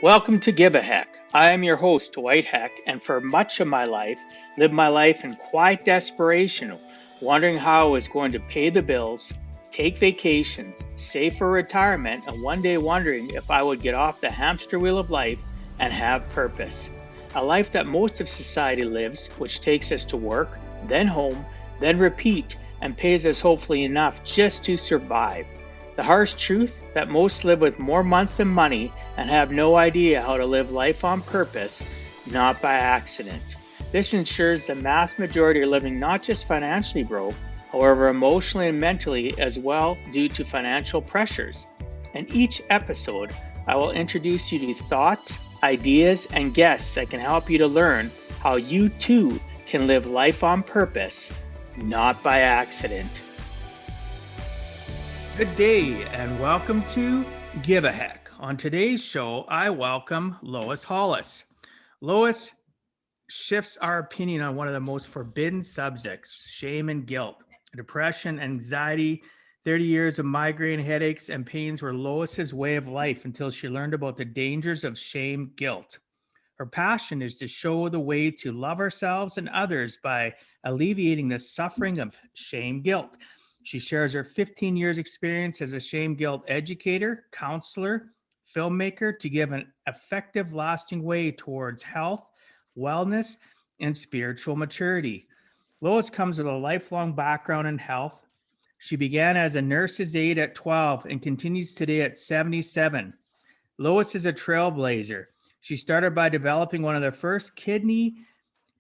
Welcome to Give a Heck. I am your host, Dwight Heck, and for much of my life, lived my life in quiet desperation, wondering how I was going to pay the bills, take vacations, save for retirement, and one day wondering if I would get off the hamster wheel of life and have purpose. A life that most of society lives, which takes us to work, then home, then repeat, and pays us hopefully enough just to survive. The harsh truth that most live with more months than money and have no idea how to live life on purpose, not by accident. This ensures the mass majority are living not just financially broke, however emotionally and mentally as well due to financial pressures. In each episode, I will introduce you to thoughts, ideas, and guests that can help you to learn how you too can live life on purpose, not by accident. Good day and welcome to Give a Heck. On today's show, I welcome Lois Hollis. Lois shifts our opinion on one of the most forbidden subjects, shame and guilt. Depression, anxiety, 30 years of migraine headaches and pains were Lois's way of life until she learned about the dangers of shame, guilt. Her passion is to show the way to love ourselves and others by alleviating the suffering of shame, guilt. She shares her 15 years experience as a shame guilt educator, counselor, filmmaker to give an effective, lasting way towards health, wellness, and spiritual maturity. Lois comes with a lifelong background in health. She began as a nurse's aide at 12 and continues today at 77. Lois is a trailblazer. She started by developing one of the first kidney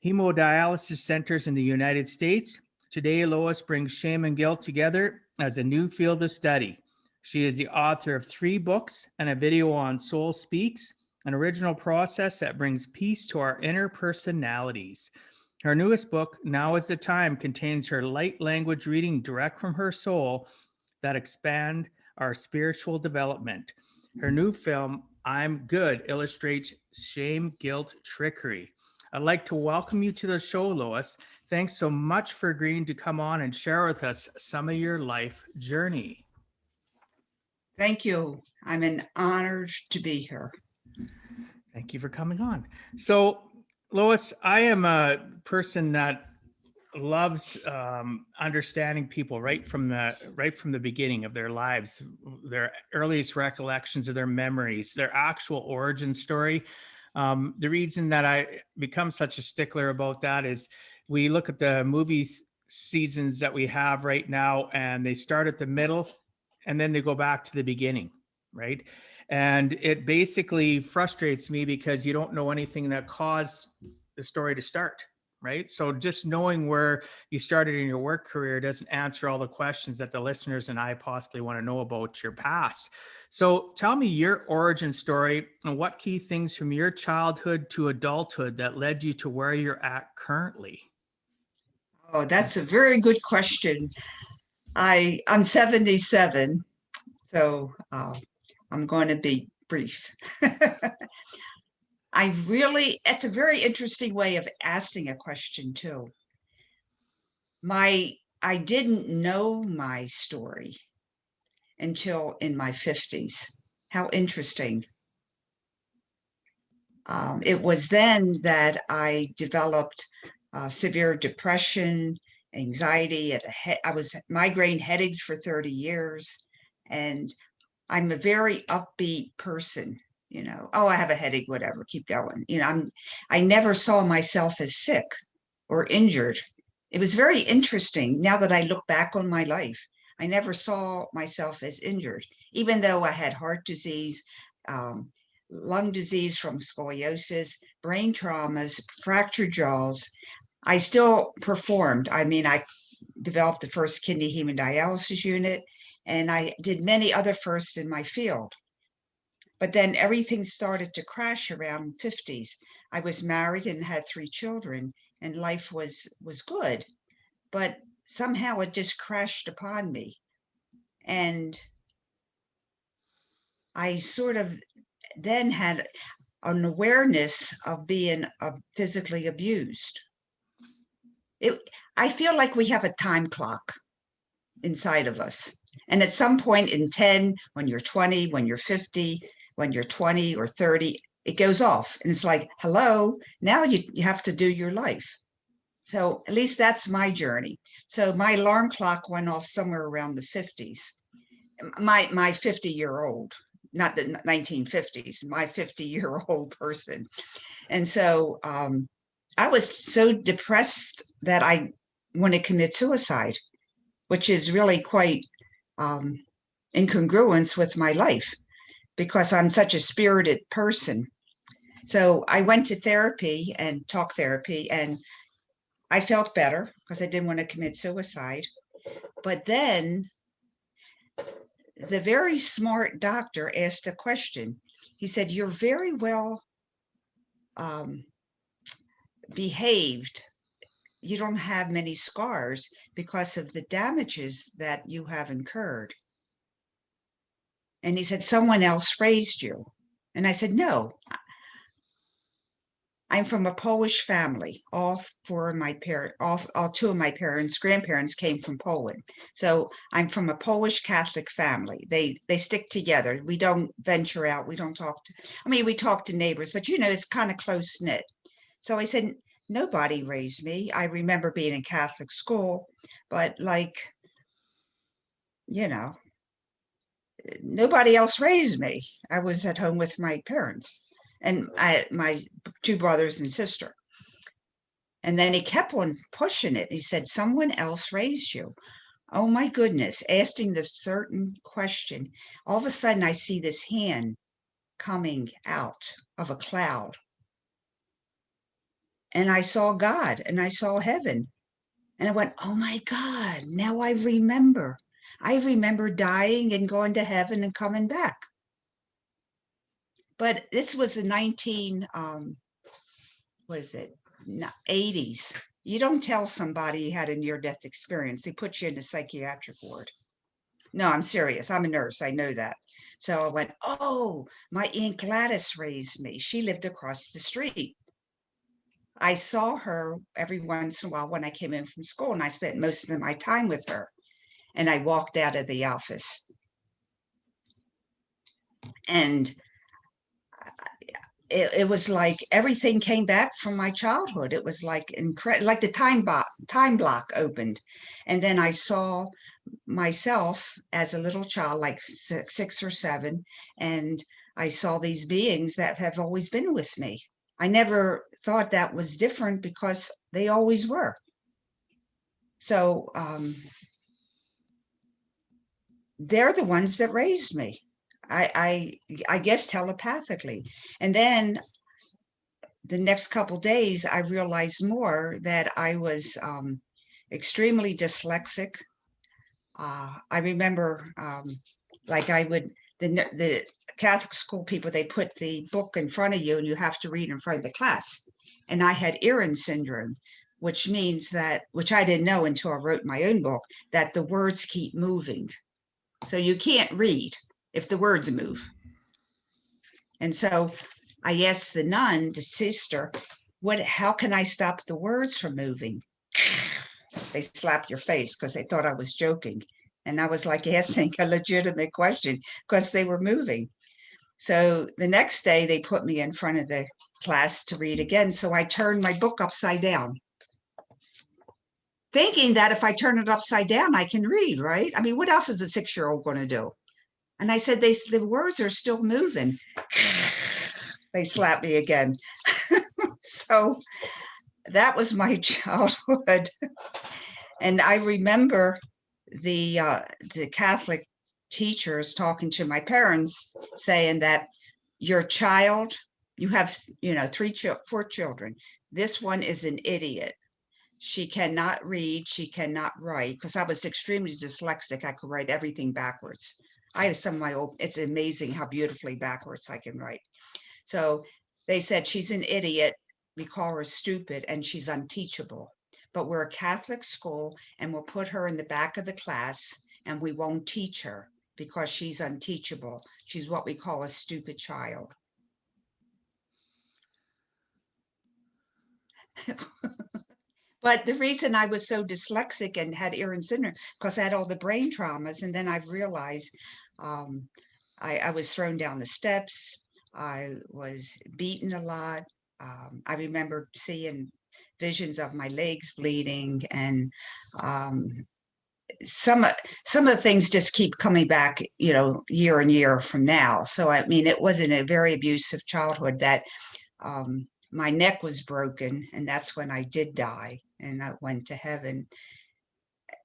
hemodialysis centers in the United States. Today, Lois brings shame and guilt together as a new field of study. She is the author of 3 books and a video on Soul Speaks, an original process that brings peace to our inner personalities. Her newest book, Now is the Time, contains her light language reading direct from her soul that expand our spiritual development. Her new film, I'm Good, illustrates shame, guilt, trickery. I'd like to welcome you to the show, Lois. Thanks so much for agreeing to come on and share with us some of your life journey. Thank you. I'm honored to be here. Thank you for coming on. So, Lois, I am a person that loves understanding people right from the beginning of their lives, their earliest recollections of their memories, their actual origin story. The reason that I become such a stickler about that is we look at the movie seasons that we have right now, and they start at the middle and then they go back to the beginning, right? And it basically frustrates me because you don't know anything that caused the story to start, right? So just knowing where you started in your work career doesn't answer all the questions that the listeners and I possibly want to know about your past. So tell me your origin story and what key things from your childhood to adulthood that led you to where you're at currently. Oh, that's a very good question. I'm 77, so I'm going to be brief. It's a very interesting way of asking a question too. I didn't know my story until in my 50s. How interesting. It was then that I developed severe depression, anxiety. I was migraine headaches for 30 years, and I'm a very upbeat person. Oh, I have a headache, whatever, keep going. I never saw myself as sick or injured. It was very interesting now that I look back on my life. I never saw myself as injured, even though I had heart disease, um, lung disease from scoliosis, brain traumas, fractured jaws. I still performed. I mean, I developed the first kidney hemodialysis unit, and I did many other firsts in my field. But then everything started to crash around 50s. I was married and had 3 children, and life was good. But somehow it just crashed upon me. And I sort of then had an awareness of being physically abused. I feel like we have a time clock inside of us. And at some point in 10, when you're 20, when you're 50, when you're 20 or 30, it goes off and it's like, hello, now you have to do your life. So at least that's my journey. So my alarm clock went off somewhere around the 50s. My 50-year-old, not the 1950s, my 50-year-old person. And so I was so depressed that I want to commit suicide, which is really quite incongruence with my life because I'm such a spirited person. So I went to therapy and talk therapy, and I felt better because I didn't want to commit suicide. But then the very smart doctor asked a question. He said, "You're very well um, behaved. You don't have many scars because of the damages that you have incurred." And he said, "Someone else raised you." And I said, "No, I'm from a Polish family. All four of my parents, all two of my parents, grandparents came from Poland. So I'm from a Polish Catholic family. They stick together. We don't venture out. We don't talk to, I mean, we talk to neighbors, but it's kind of close knit." So I said, "Nobody raised me. I remember being in Catholic school, but like, you know, nobody else raised me. I was at home with my parents and my two brothers and sister." And then he kept on pushing it. He said, "Someone else raised you." Oh my goodness, asking this certain question. All of a sudden, I see this hand coming out of a cloud. And I saw God and I saw heaven. And I went, "Oh my God, now I remember. I remember dying and going to heaven and coming back." But this was the 19, was it 80s. You don't tell somebody you had a near-death experience. They put you in the psychiatric ward. No, I'm serious. I'm a nurse. I know that. So I went, "Oh, my Aunt Gladys raised me. She lived across the street. I saw her every once in a while when I came in from school, and I spent most of my time with her." And I walked out of the office. And it was like everything came back from my childhood. It was like incredible, like the time block opened. And then I saw myself as a little child, like 6 or 7, and I saw these beings that have always been with me. I never thought that was different because they always were. So they're the ones that raised me. I guess telepathically. And then the next couple days, I realized more that I was extremely dyslexic. I remember, like the Catholic school people, they put the book in front of you and you have to read in front of the class. And I had Erin syndrome, which means that, which I didn't know until I wrote my own book, that the words keep moving. So you can't read if the words move. And so I asked the nun, the sister, how can I stop the words from moving? They slapped your face because they thought I was joking. And I was like asking a legitimate question because they were moving. So the next day they put me in front of the class to read again. So I turned my book upside down, thinking that if I turn it upside down, I can read, right? I mean, what else is a 6-year-old going to do? And I said, the words are still moving. They slapped me again. So that was my childhood. And I remember the Catholic teachers talking to my parents saying that your child, you have, 4 children. This one is an idiot. She cannot read. She cannot write, because I was extremely dyslexic. I could write everything backwards. I have some of my old, it's amazing how beautifully backwards I can write. So they said, she's an idiot. We call her stupid and she's unteachable. But we're a Catholic school and we'll put her in the back of the class and we won't teach her because she's unteachable. She's what we call a stupid child. But the reason I was so dyslexic and had Erin syndrome, because I had all the brain traumas. And then I realized I was thrown down the steps. I was beaten a lot. I remember seeing visions of my legs bleeding, and um, some of- some of the things just keep coming back, year and year from now. So I mean, it wasn't a very abusive childhood. That my neck was broken, and that's when I did die, and I went to heaven.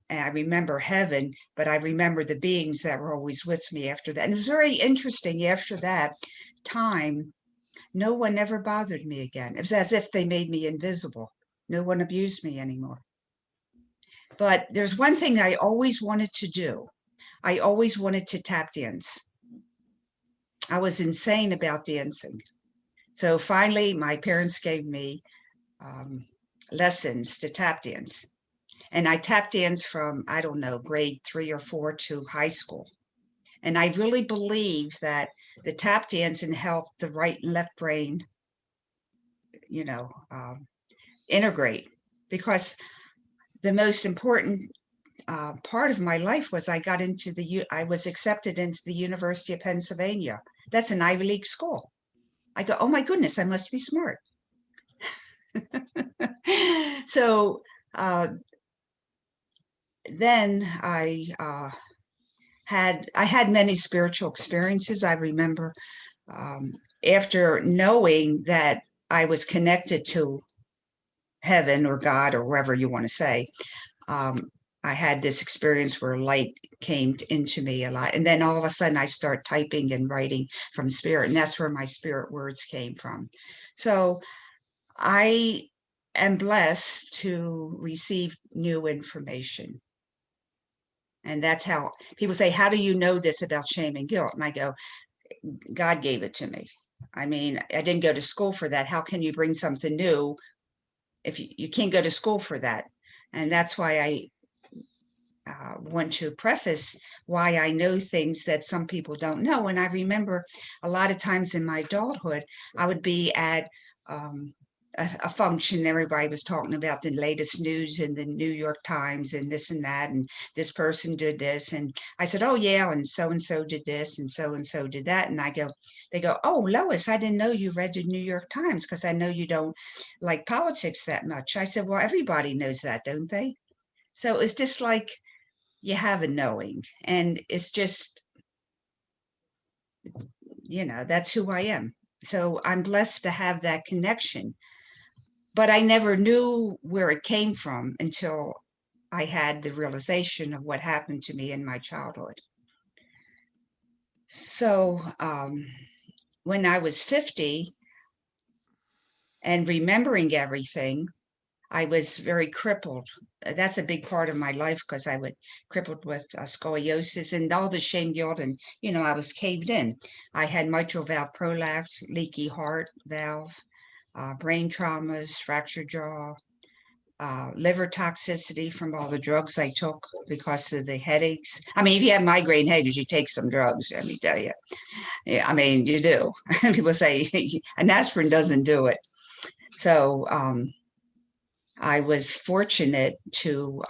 And I remember heaven, but I remember the beings that were always with me after that. And it was very interesting. After that time, no one ever bothered me again. It was as if they made me invisible. No one abused me anymore. But there's one thing I always wanted to do. I always wanted to tap dance. I was insane about dancing. So finally, my parents gave me um, lessons to tap dance. And I tap dance from, I don't know, grade 3 or 4 to high school. And I really believe that the tap dancing helped the right and left brain, you know, um, integrate. Because the most important part of my life was I was accepted into the University of Pennsylvania. That's an Ivy League school. I go, oh my goodness, I must be smart. So uh, then I had many spiritual experiences. I remember um, after knowing that I was connected to heaven or God or wherever you want to say, um, I had this experience where light came into me a lot. And then all of a sudden I start typing and writing from spirit. And that's where my spirit words came from. So I am blessed to receive new information. And that's how people say, how do you know this about shame and guilt? And I go, God gave it to me. I mean, I didn't go to school for that. How can you bring something new if you can't go to school for that? And that's why I want to preface why I know things that some people don't know. And I remember a lot of times in my adulthood, I would be at a function. Everybody was talking about the latest news in the New York Times and this and that, and this person did this. And I said, oh, yeah, and so did this, and so did that. And they go, oh, Lois, I didn't know you read the New York Times because I know you don't like politics that much. I said, well, everybody knows that, don't they? So it was just like, you have a knowing, and it's just, that's who I am. So I'm blessed to have that connection, but I never knew where it came from until I had the realization of what happened to me in my childhood. So when I was 50 and remembering everything, I was very crippled. That's a big part of my life because I was crippled with scoliosis and all the shame, guilt, and I was caved in. I had mitral valve prolapse, leaky heart valve, brain traumas, fractured jaw, liver toxicity from all the drugs I took because of the headaches. I mean, if you have migraine headaches, you take some drugs. Let me tell you. Yeah, I mean, you do. People say an aspirin doesn't do it. So I was fortunate to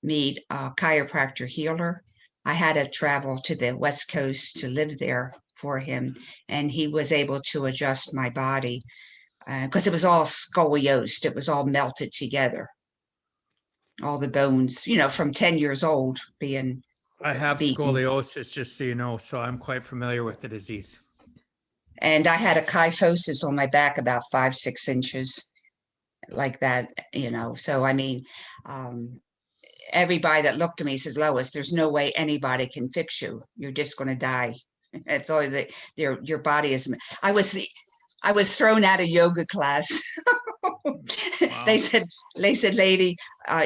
meet a chiropractor healer. I had to travel to the West Coast to live there for him, and he was able to adjust my body because it was all scoliosed. It was all melted together, all the bones, from 10 years old being I have beaten. scoliosis, just so you know, so I'm quite familiar with the disease. And I had a kyphosis on my back about 5, 6 inches, like that, So, I mean, um, everybody that looked at me says, Lois, there's no way anybody can fix you. You're just going to die. It's all that your body is. I was thrown out of yoga class. they Wow. said, lady,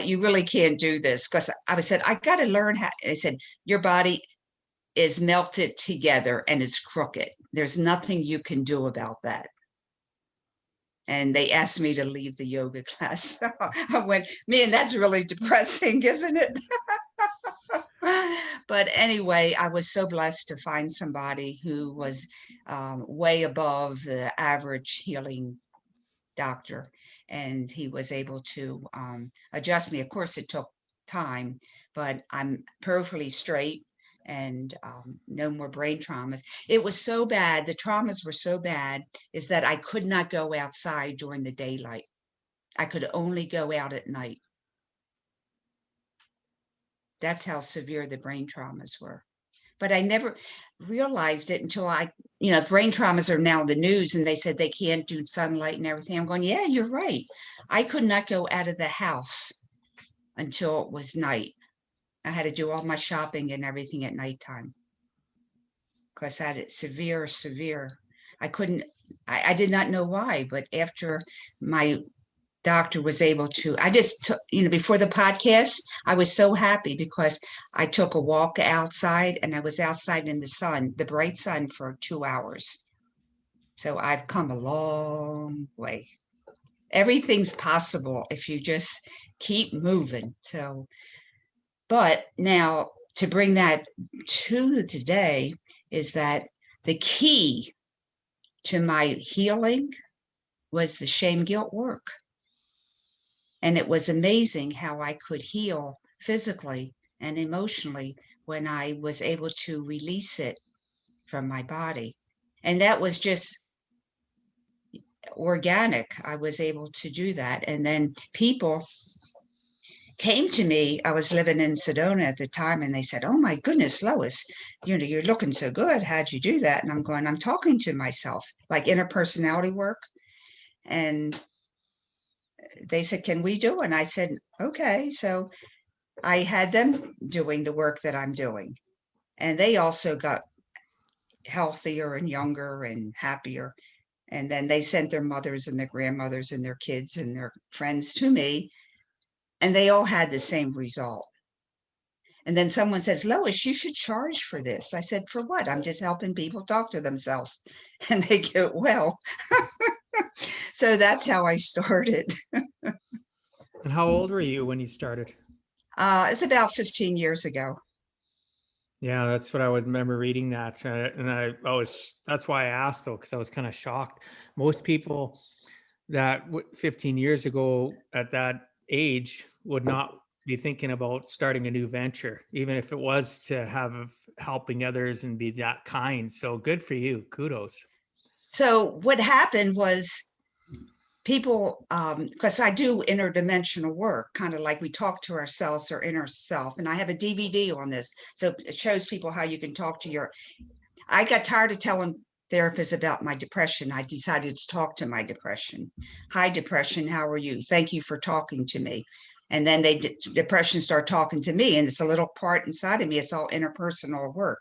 you really can't do this. Because I said, I got to learn how. They said, your body is melted together and it's crooked. There's nothing you can do about that. And they asked me to leave the yoga class. I went, man, that's really depressing, isn't it? But anyway, I was so blessed to find somebody who was way above the average healing doctor, and he was able to adjust me. Of course, it took time, but I'm perfectly straight. and no more brain traumas. It was so bad. The traumas were so bad is that I could not go outside during the daylight. I could only go out at night. That's how severe the brain traumas were. But I never realized it until brain traumas are now the news and they said they can't do sunlight and everything. I'm going, yeah, you're right. I could not go out of the house until it was night. I had to do all my shopping and everything at nighttime because I had it severe. I couldn't, I did not know why, but after my doctor was able to, I just took, before the podcast, I was so happy because I took a walk outside and I was outside in the sun, the bright sun for 2 hours. So I've come a long way. Everything's possible if you just keep moving. So, but now to bring that to today is that the key to my healing was the shame guilt work. And it was amazing how I could heal physically and emotionally when I was able to release it from my body. And that was just organic. I was able to do that. And then people came to me. I was living in Sedona at the time, and they said, "Oh my goodness, Lois, you're looking so good. How'd you do that?" And I'm going, I'm talking to myself, like interpersonality work. And they said, "Can we do it?" And I said, "Okay." So I had them doing the work that I'm doing. And they also got healthier and younger and happier. And then they sent their mothers and their grandmothers and their kids and their friends to me. And they all had the same result. And then someone says, "Lois, you should charge for this." I said, "For what?" "I'm just helping people talk to themselves." And they go, "Well." So that's how I started. And how old were you when you started? It's about 15 years ago. Yeah, that's what I would remember reading that. And that's why I asked though, because I was kind of shocked. Most people that 15 years ago at that age would not be thinking about starting a new venture, even if it was to have helping others and be that kind. So good for you. Kudos. So what happened was people, because I do interdimensional work, kind of like we talk to ourselves or inner self. And I have a DVD on this. So it shows people how you can talk to I got tired of telling therapists about my depression. I decided to talk to my depression. "Hi, depression. How are you? Thank you for talking to me." And then depression start talking to me, and it's a little part inside of me. It's all interpersonal work.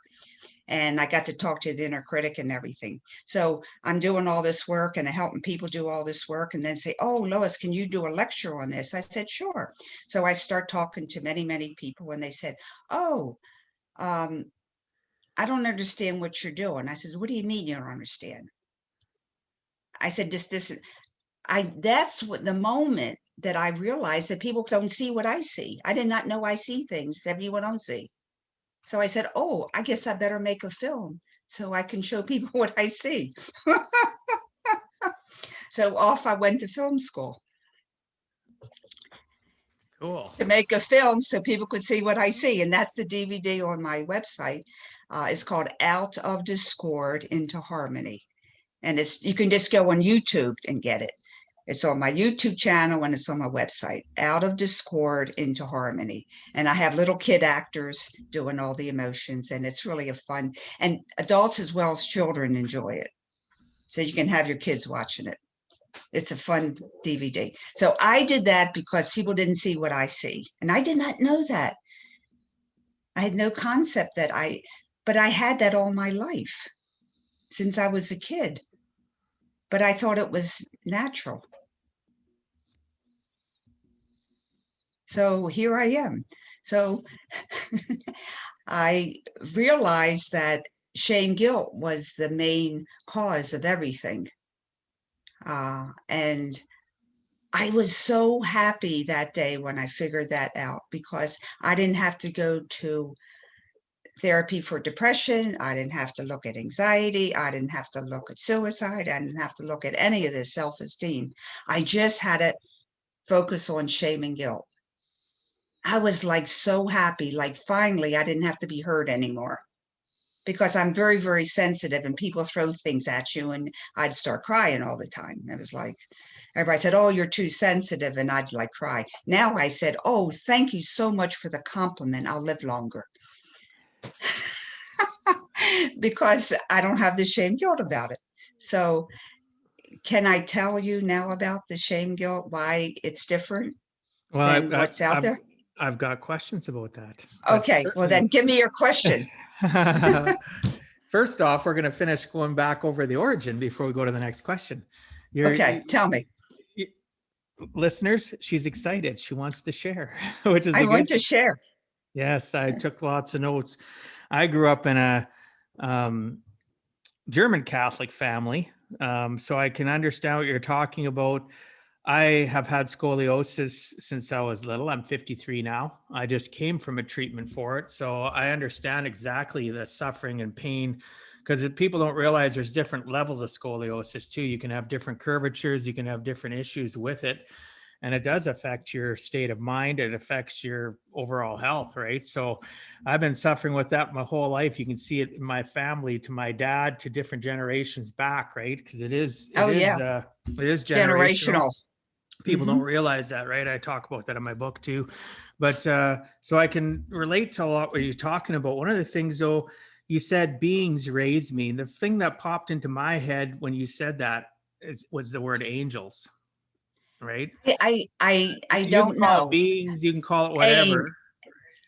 And I got to talk to the inner critic and everything. So I'm doing all this work and helping people do all this work and then say, "Oh, Lois, can you do a lecture on this?" I said, "Sure." So I start talking to many, many people and they said, "Oh, um, I don't understand what you're doing." I says, "What do you mean you don't understand?" I said, that's what the moment that I realized that people don't see what I see. I did not know I see things that people don't see. So I said, "Oh, I guess I better make a film so I can show people what I see." So off I went to film school Cool. to make a film so people could see what I see. And that's the DVD on my website. It's called Out of Discord into Harmony. And you can just go on YouTube and get it. It's on my YouTube channel and it's on my website, Out of Discord into Harmony. And I have little kid actors doing all the emotions, and it's really a fun, and adults as well as children enjoy it. So you can have your kids watching it. It's a fun DVD. So I did that because people didn't see what I see. And I did not know that. I had no concept but I had that all my life since I was a kid. But I thought it was natural. So here I am. So I realized that shame guilt was the main cause of everything. And I was so happy that day when I figured that out because I didn't have to go to therapy for depression. I didn't have to look at anxiety. I didn't have to look at suicide. I didn't have to look at any of this self-esteem. I just had to focus on shame and guilt. I was like so happy, like finally I didn't have to be hurt anymore, because I'm very, very sensitive and people throw things at you and I'd start crying all the time. It was like, everybody said, "Oh, you're too sensitive." And I'd like cry. Now I said, "Oh, thank you so much for the compliment. I'll live longer." Because I don't have the shame guilt about it. So can I tell you now about the shame guilt, why it's different Well, than what's out there? I've got questions about that, but Okay, well then certainly. give me your question. First off, we're going to finish going back over the origin before we go to the next question. Your Okay, tell me. listeners, she's excited. She wants to share, which is I a want good to thing. share. Yes, I took lots of notes. I grew up in a German Catholic family, so I can understand what you're talking about. I have had scoliosis since I was little. I'm 53 now. I just came from a treatment for it. So I understand exactly the suffering and pain, because people don't realize there's different levels of scoliosis too. You can have different curvatures, you can have different issues with it. And it does affect your state of mind. It affects your overall health, right? So I've been suffering with that my whole life. You can see it in my family, to my dad, to different generations back, right? Because Oh yeah, it is generational. generational. People Hmm. don't realize that, right? I talk about that in my book too. But so I can relate to a lot what you're talking about. One of the things, though, you said beings raised me. And the thing that popped into my head when you said that was the word angels, right? I You can don't call it know. beings, you can call it A whatever.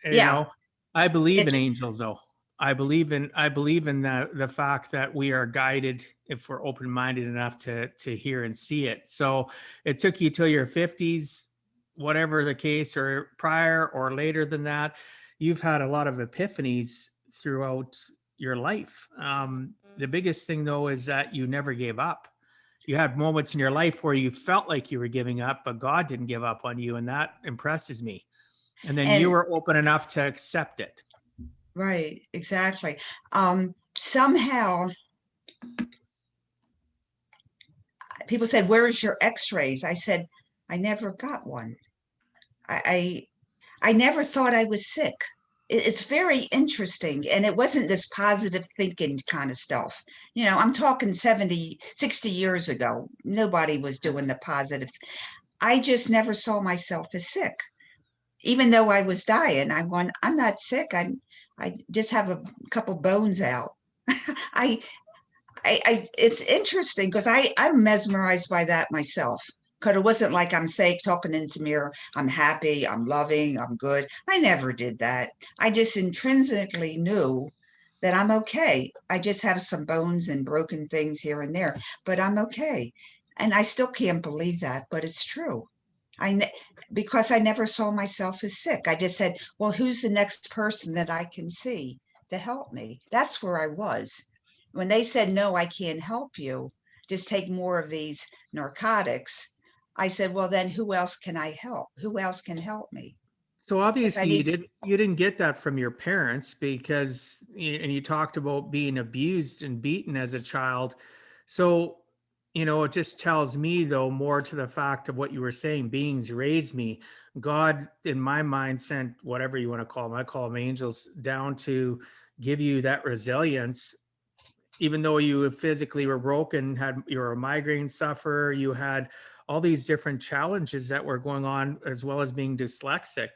Yeah, I believe in it's angels, though. I believe in the fact that we are guided if we're open minded enough to hear and see it. So it took you till your 50s, whatever the case, or prior or later than that. You've had a lot of epiphanies throughout your life. The biggest thing, though, is that you never gave up. You had moments in your life where you felt like you were giving up, but God didn't give up on you, and that impresses me. And then you and were open enough to accept it. right, exactly. Somehow people said, "Where's your X-rays?" I said, "I never got one. I never thought I was sick." It's very interesting. And it wasn't this positive thinking kind of stuff. I'm talking 70, 60 years ago. Nobody was doing the positive. I just never saw myself as sick. Even though I was dying, I'm not sick. I just have a couple bones out. I, it's interesting because I'm mesmerized by that myself. Because it wasn't like I'm saying, talking into mirror, I'm happy, I'm loving, I'm good. I never did that. I just intrinsically knew that I'm okay. I just have some bones and broken things here and there, but I'm okay. And I still can't believe that, but it's true. Because I never saw myself as sick. I just said, well, who's the next person that I can see to help me? That's where I was. When they said, no, I can't help you, just take more of these narcotics, I said, well, then who else can I help? Who else can help me? So Because I obviously need, you didn't get that from your parents, because and you talked about being abused and beaten as a child. So, it just tells me, though, more to the fact of what you were saying, beings raised me. God, in my mind, sent whatever you want to call them, I call them angels, down to give you that resilience. Even though you physically were broken, you were a migraine sufferer, you had all these different challenges that were going on, as well as being dyslexic,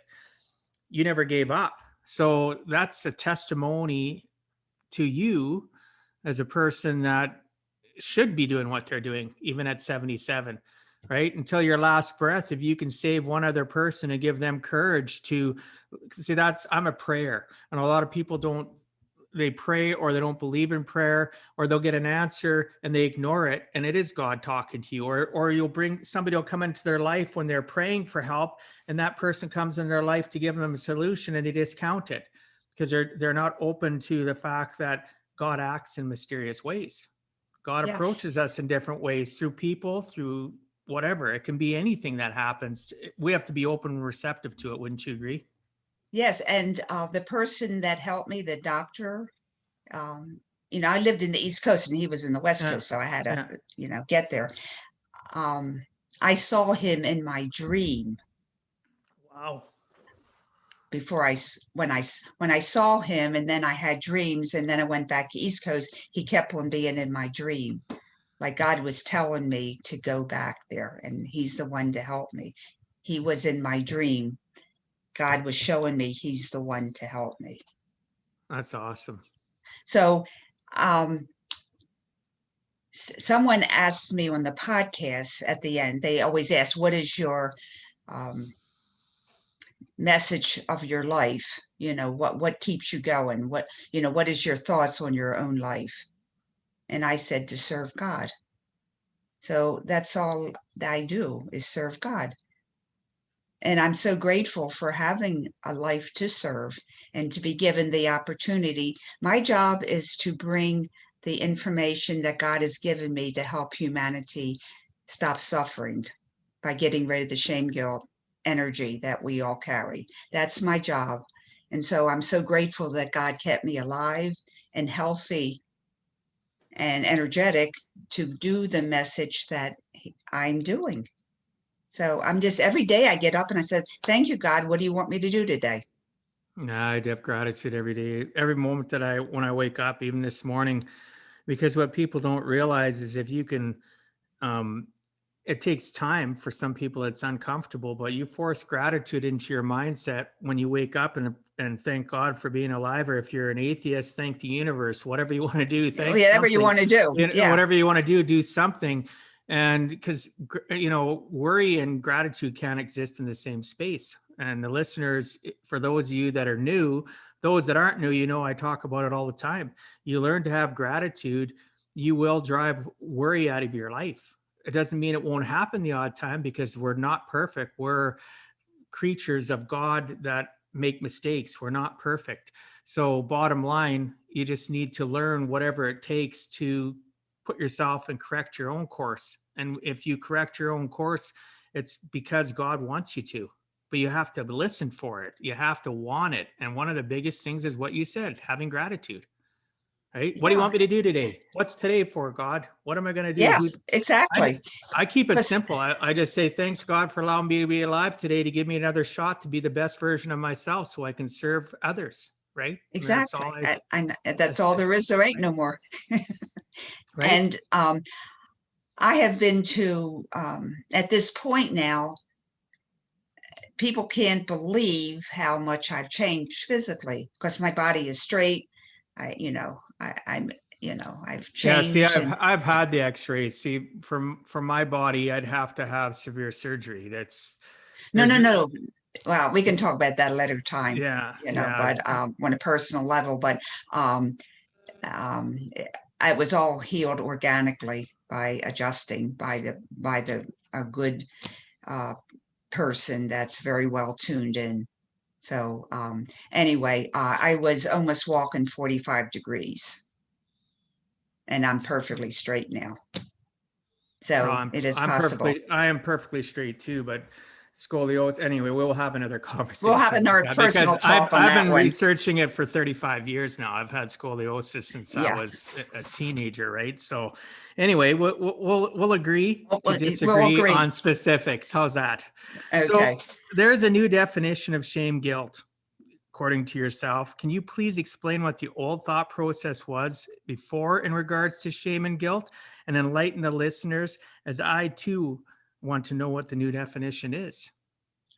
you never gave up. So that's a testimony to you as a person that should be doing what they're doing, even at 77, right? Until your last breath, if you can save one other person and give them courage to see, I'm a prayer. And a lot of people don't, they pray or they don't believe in prayer, or they'll get an answer and they ignore it, and it is God talking to you. Or you'll bring somebody, will come into their life when they're praying for help, and that person comes in their life to give them a solution, and they discount it because they're not open to the fact that God acts in mysterious ways. God yeah, approaches us in different ways, through people, through whatever. It can be anything that happens. We have to be open and receptive to it. Wouldn't you agree? yes. And the person that helped me, the doctor, um, I lived in the East Coast and he was in the West Yeah. Coast. So I had to, Yeah. get there. Um, I saw him in my dream. Wow. before when I saw him, and then I had dreams, and then I went back to East Coast, he kept on being in my dream. Like God was telling me to go back there, and he's the one to help me. He was in my dream. God was showing me he's the one to help me. That's awesome. So, someone asked me on the podcast at the end, they always ask, what is your message of your life? What keeps you going? What is your thoughts on your own life? And I said, to serve God. So that's all that I do, is serve God. And I'm so grateful for having a life to serve and to be given the opportunity. My job is to bring the information that God has given me to help humanity stop suffering by getting rid of the shame, guilt energy that we all carry. That's my job. And so I'm so grateful that God kept me alive and healthy and energetic to do the message that I'm doing. So I'm just, every day I get up and I said, thank you, God. What do you want me to do today? I have gratitude every day, every moment when I wake up, even this morning, because what people don't realize is if you can, it takes time for some people, it's uncomfortable, but you force gratitude into your mindset when you wake up and thank God for being alive. Or if you're an atheist, thank the universe, whatever you want to do, thank Whatever you something. want to do. Yeah. Whatever you want to do something. And because, worry and gratitude can't exist in the same space. And the listeners, for those of you that are new, those that aren't new, I talk about it all the time. You learn to have gratitude, you will drive worry out of your life. It doesn't mean it won't happen the odd time, because we're not perfect. We're creatures of God that make mistakes. We're not perfect. So bottom line, you just need to learn whatever it takes to put yourself and correct your own course. And if you correct your own course, it's because God wants you to, but you have to listen for it. You have to want it. And one of the biggest things is what you said, having gratitude. Right? What do you Yeah. want me to do today? What's today for, God? What am I going to do? Yeah, exactly. I keep it 'Cause- simple. I just say, thanks, God, for allowing me to be alive today, to give me another shot to be the best version of myself so I can serve others. Right? And that's Exactly. all And that's all there is. There ain't no more. right? And I have been to, at this point now, people can't believe how much I've changed physically, because my body is straight. I'm I've Yeah, see, changed. And I've had the x-rays. See, from my body, I'd have to have severe surgery. no, There's no, no. Well, we can talk about that later time, yeah. but on a personal level, but um, it was all healed organically by adjusting by a good uh, person that's very well tuned in. So anyway, I was almost walking 45 degrees, and I'm perfectly straight now. So it is possible. I am perfectly straight too, but scoliosis. Anyway, we'll have another We'll have conversation another about that, personal because talk on I've that been one. researching it for 35 years now. I've had scoliosis since I Yeah, was a teenager, right? So anyway, we'll agree to we'll disagree agree. on specifics. How's that? So Okay. there's a new definition of shame guilt, according to yourself. Can you please explain what the old thought process was before in regards to shame and guilt, and enlighten the listeners, as I too want to know what the new definition is?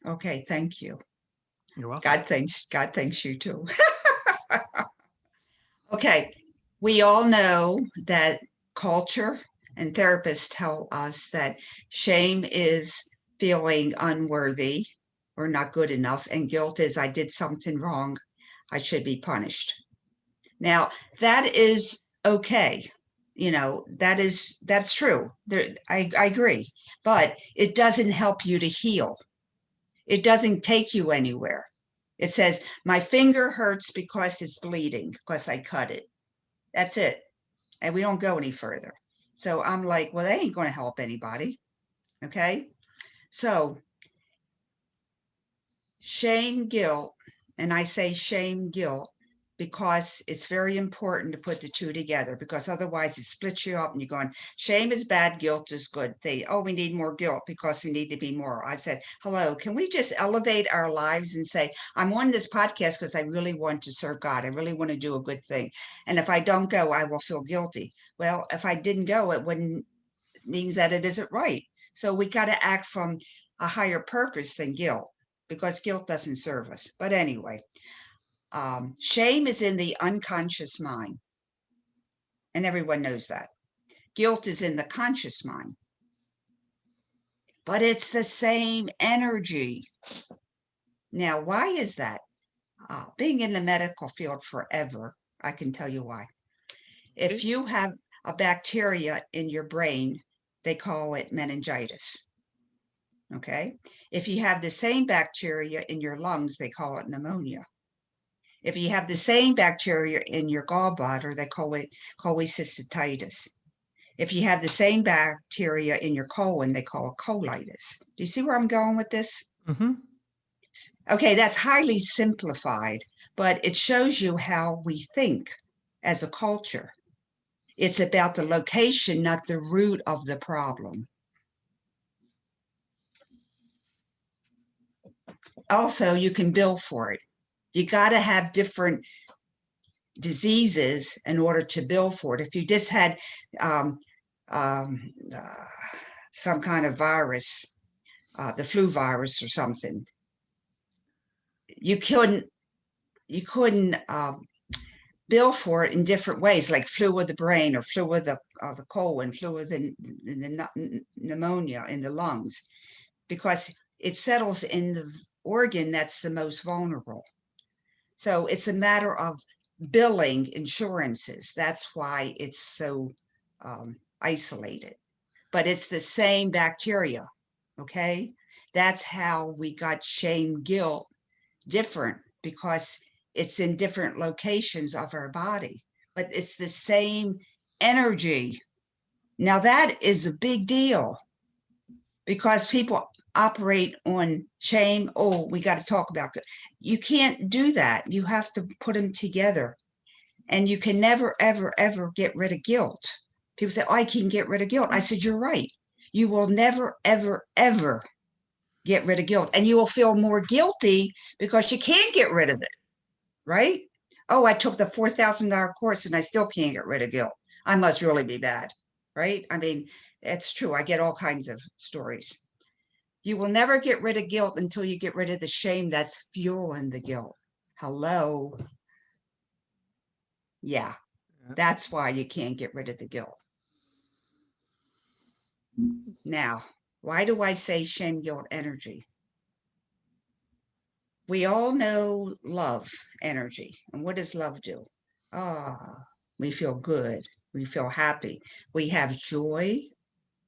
Okay. Thank you. You're welcome. God thanks you too. Okay. We all know that culture and therapists tell us that shame is feeling unworthy or not good enough, and guilt is I did something wrong, I should be punished. Now, that is okay. That's true. I agree. But it doesn't help you to heal. It doesn't take you anywhere. It says, my finger hurts because it's bleeding, because I cut it. That's it. And we don't go any further. So I'm like, well, that ain't going to help anybody. Okay. So shame, guilt, and I say shame, guilt, because it's very important to put the two together, because otherwise it splits you up and you're going, shame is bad, guilt is good. We need more guilt because we need to be more. I said, hello, can we just elevate our lives and say, I'm on this podcast because I really want to serve God. I really want to do a good thing. And if I don't go, I will feel guilty. Well, if I didn't go, it wouldn't means that it isn't right. So we got to act from a higher purpose than guilt, because guilt doesn't serve us. But anyway, shame is in the unconscious mind, and everyone knows that. Guilt is in the conscious mind, but it's the same energy. Now, why is that? Being in the medical field forever, I can tell you why. If you have a bacteria in your brain, they call it meningitis. Okay. If you have the same bacteria in your lungs, they call it pneumonia. If you have the same bacteria in your gallbladder, they call it cholecystitis. If you have the same bacteria in your colon, they call it colitis. Do you see where I'm going with this? Mm-hmm. Okay, that's highly simplified, but it shows you how we think as a culture. It's about the location, not the root of the problem. Also, you can bill for it. You got to have different diseases in order to bill for it. If you just had um, um, uh, some kind of virus, the flu virus or something, you couldn't bill for it in different ways, like flu of the brain or flu of the colon, flu of the pneumonia in the lungs, because it settles in the organ that's the most vulnerable. So it's a matter of billing insurances. That's why it's so isolated. But it's the same bacteria, okay? That's how we got shame, guilt different, because it's in different locations of our body, but it's the same energy. Now that is a big deal, because people operate on shame. Oh, we got to talk about it. You can't do that. You have to put them together. And you can never, ever, ever get rid of guilt. People say, oh, I can get rid of guilt. I said, you're right. You will never, ever, ever get rid of guilt. And you will feel more guilty because you can't get rid of it, right? Oh, I took the $4,000 course and I still can't get rid of guilt. I must really be bad, right? I mean, it's true. I get all kinds of stories. You will never get rid of guilt until you get rid of the shame that's fueling the guilt. Hello. Yeah, that's why you can't get rid of the guilt. Now, why do I say shame, guilt, energy? We all know love energy. And what does love do? We feel good. We feel happy. We have joy.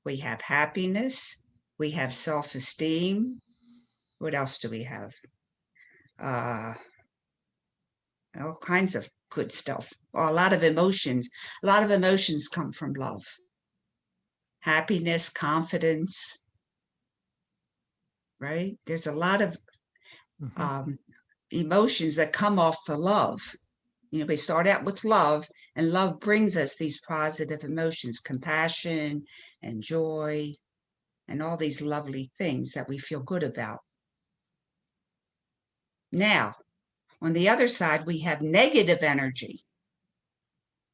We have happiness. We have self-esteem. What else do we have? All kinds of good stuff. Well, a lot of emotions. A lot of emotions come from love. Happiness, confidence, right? There's a lot of emotions that come off the love. You know, we start out with love, and love brings us these positive emotions, compassion and joy, and all these lovely things that we feel good about. Now, on the other side, we have negative energy.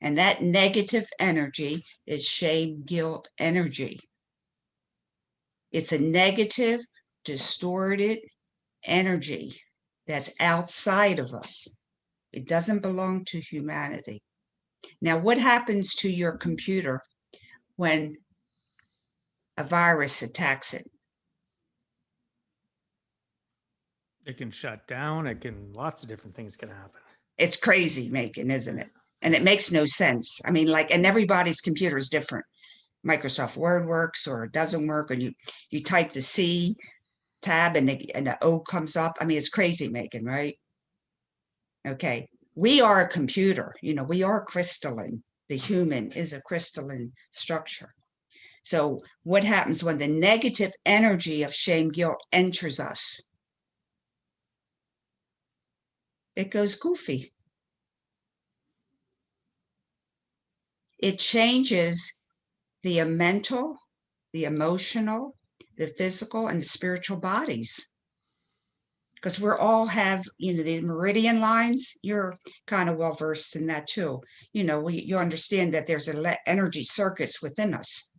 And that negative energy is shame, guilt energy. It's a negative, distorted energy that's outside of us. It doesn't belong to humanity. Now, what happens to your computer when a virus attacks it? It can shut down. Lots of different things can happen. It's crazy making, isn't it? And it makes no sense. I mean, and everybody's computer is different. Microsoft Word works or it doesn't work, and you type the C tab and the O comes up. I mean, it's crazy making, right? Okay. We are a computer, we are crystalline. The human is a crystalline structure. So what happens when the negative energy of shame, guilt enters us? It goes goofy. It changes the mental, the emotional, the physical, and the spiritual bodies. Because we're all have, the meridian lines. You're kind of well versed in that too. You understand that there's energy circuits within us,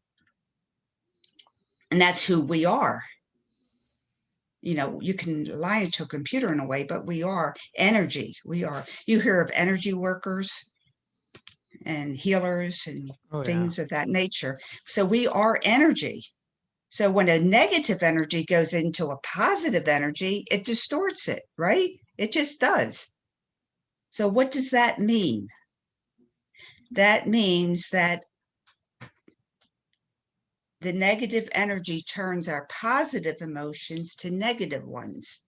and that's who we are. You can lie to a computer in a way, but we are energy. You hear of energy workers and healers and Oh yeah. things of that nature. So we are energy. So when a negative energy goes into a positive energy, it distorts it, right? It just does. So what does that mean? That means that the negative energy turns our positive emotions to negative ones.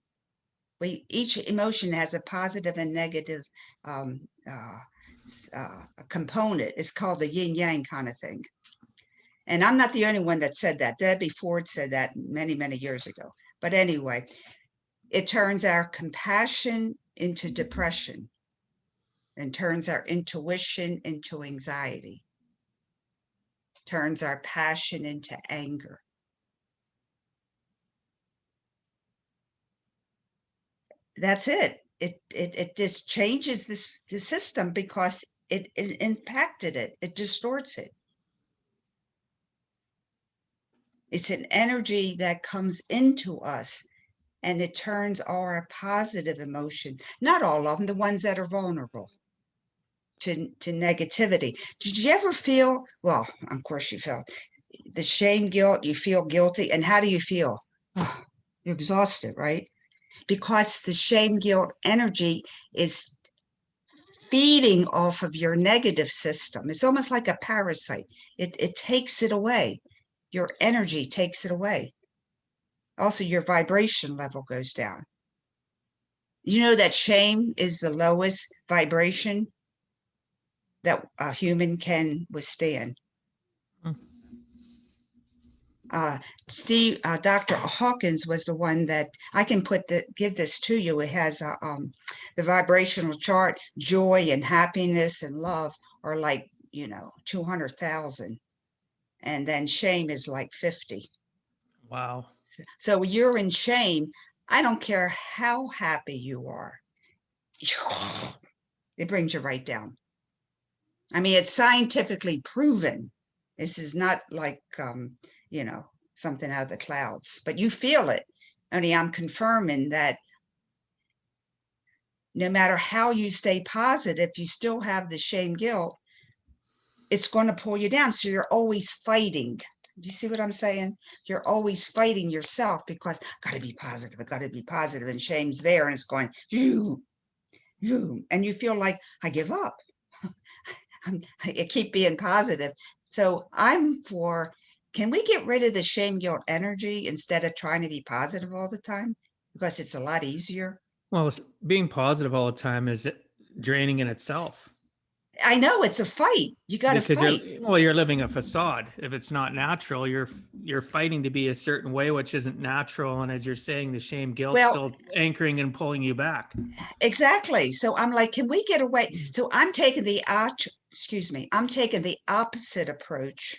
Each emotion has a positive and negative um, uh, component. It's called the yin yang kind of thing. And I'm not the only one that said that. Debbie Ford said that many, many years ago. But anyway, it turns our compassion into depression and turns our intuition into anxiety, turns our passion into anger. That's it. It just changes the system because it impacted it. It distorts it. It's an energy that comes into us and it turns our positive emotion, not all of them, the ones that are vulnerable to negativity. Did you ever feel, well, of course you felt the shame, guilt, you feel guilty. And how do you feel? Oh, you're exhausted, right? Because the shame, guilt energy is feeding off of your negative system. It's almost like a parasite. It takes it away. Your energy takes it away. Also, your vibration level goes down. You know that shame is the lowest vibration that a human can withstand. Hmm. Dr. Hawkins was the one that I can give this to you. It has the vibrational chart. Joy and happiness and love are like 200,000, and then shame is like 50. Wow. So you're in shame. I don't care how happy you are. It brings you right down. I mean, it's scientifically proven. This is not like, something out of the clouds, but you feel it. Only I'm confirming that no matter how you stay positive, you still have the shame, guilt. It's going to pull you down. So you're always fighting. Do you see what I'm saying? You're always fighting yourself because I got to be positive. I got to be positive. And shame's there and it's going, you, and you feel like I give up. I keep being positive. So I'm for, can we get rid of the shame, guilt energy instead of trying to be positive all the time? Because it's a lot easier. Well, being positive all the time is draining in itself I know it's a fight. You got to because fight. you're living a facade. If it's not natural, you're fighting to be a certain way, which isn't natural. And as you're saying, the shame, guilt Well, still anchoring and pulling you back. exactly. So I'm like, can we get away? So I'm taking I'm taking the opposite approach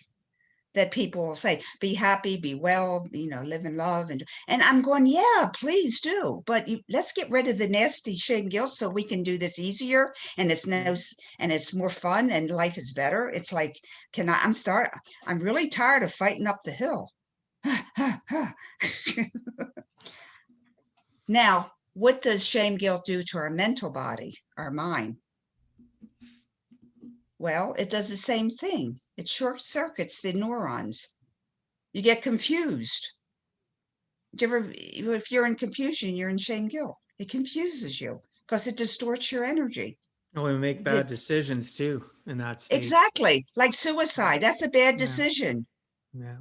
that people will say, be happy, be well, live in love. And I'm going, yeah, please do. But let's get rid of the nasty shame, guilt so we can do this easier. And it's more fun and life is better. It's like, I'm really tired of fighting up the hill. Now, what does shame, guilt do to our mental body, our mind? Well, it does the same thing. It short circuits the neurons. You get confused. If you're in confusion, you're in shame, guilt. It confuses you because it distorts your energy. And we make bad decisions too in that state. Exactly. Like suicide. That's a bad Yeah. decision. Yeah.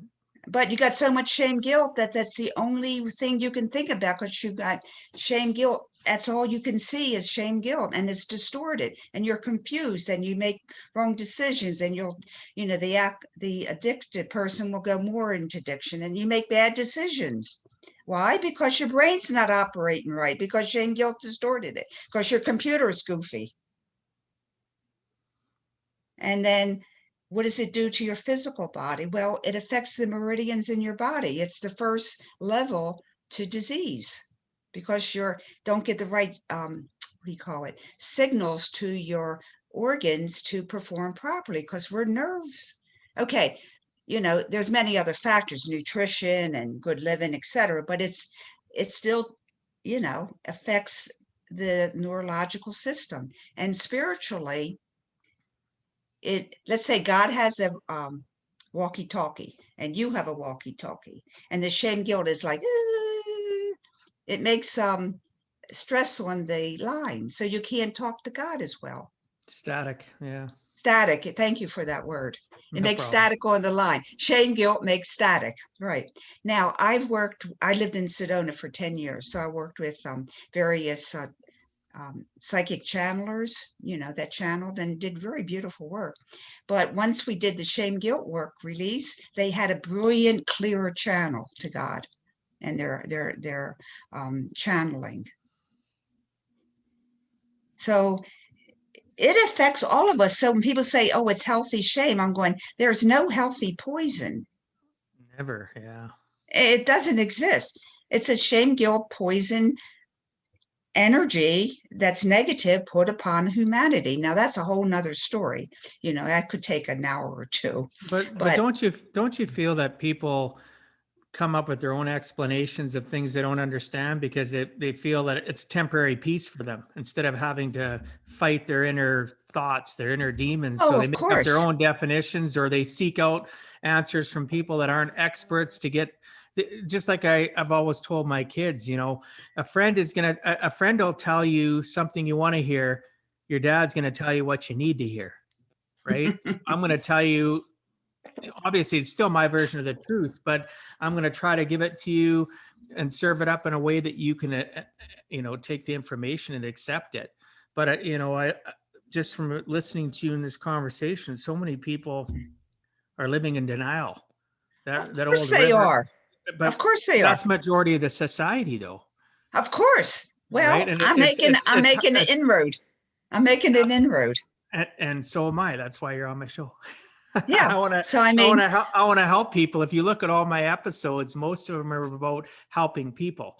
But you got so much shame, guilt that's the only thing you can think about because you got shame, guilt. That's all you can see is shame, guilt, and it's distorted, and you're confused, and you make wrong decisions, and the addicted person will go more into addiction, and you make bad decisions. Why? Because your brain's not operating right. Because shame, guilt distorted it. Because your computer is goofy. And then what does it do to your physical body? Well, it affects the meridians in your body. It's the first level to disease because you don't get the right, what do you call it, signals to your organs to perform properly because we're nerves. Okay, there's many other factors, nutrition and good living, etc. But it still, affects the neurological system. And spiritually, let's say God has a walkie-talkie and you have a walkie-talkie, and the shame guilt is like, it makes stress on the line, so you can't talk to God as well. Static. Yeah. Static. Thank you for that word. It No makes problem. static on the line. Shame guilt makes static. Right. Now, I lived in Sedona for 10 years. So I worked with various psychic channelers, that channeled and did very beautiful work. But once we did the shame guilt work release, they had a brilliant, clearer channel to God and their channeling. So it affects all of us. So when people say, oh, it's healthy shame, I'm going, there's no healthy poison. Never. Yeah. It doesn't exist. It's a shame, guilt, poison energy that's negative put upon humanity. Now that's a whole nother story. That could take an hour or two. But But don't you feel that people come up with their own explanations of things they don't understand because they feel that it's temporary peace for them instead of having to fight their inner thoughts, their inner demons. So oh, they of make up their course. own definitions or they seek out answers from people that aren't experts to get, just like I've always told my kids, a friend will tell you something you want to hear. Your dad's going to tell you what you need to hear, right? I'm going to tell you, obviously it's still my version of the truth, but I'm going to try to give it to you and serve it up in a way that you can, take the information and accept it. But, I just from listening to you in this conversation, so many people are living in denial. Of That course old they river, are. Of but course they are. that's majority of the society though, Of course. right? Well, And I'm making an inroad. I'm making an inroad. and so am I. That's why you're on my show. Yeah. I want to So I I want mean, to help I want to help people. If you look at all my episodes, most of them are about helping people.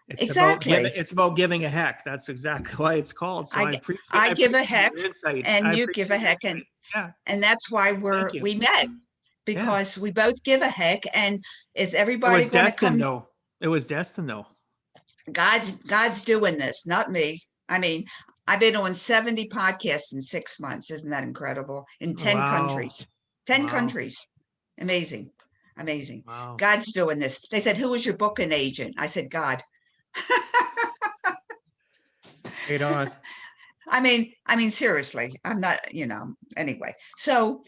exactly. It's about giving a heck. That's exactly why it's called. So I I I give a appreciate heck your insight. I and you give appreciate a your heck, insight. Yeah. and that's why Thank you. we met, Yeah. because we both give a heck. And is It everybody was going to destined come? though. It was destined though. God's doing this, not me. I mean, I've been on 70 podcasts in 6 months. Isn't that incredible? In 10 Wow. countries. 10 Wow. countries. Amazing. Amazing. Wow. God's doing this. They said, who is your booking agent? I said, God. Right on. I mean, seriously, I'm not, anyway. So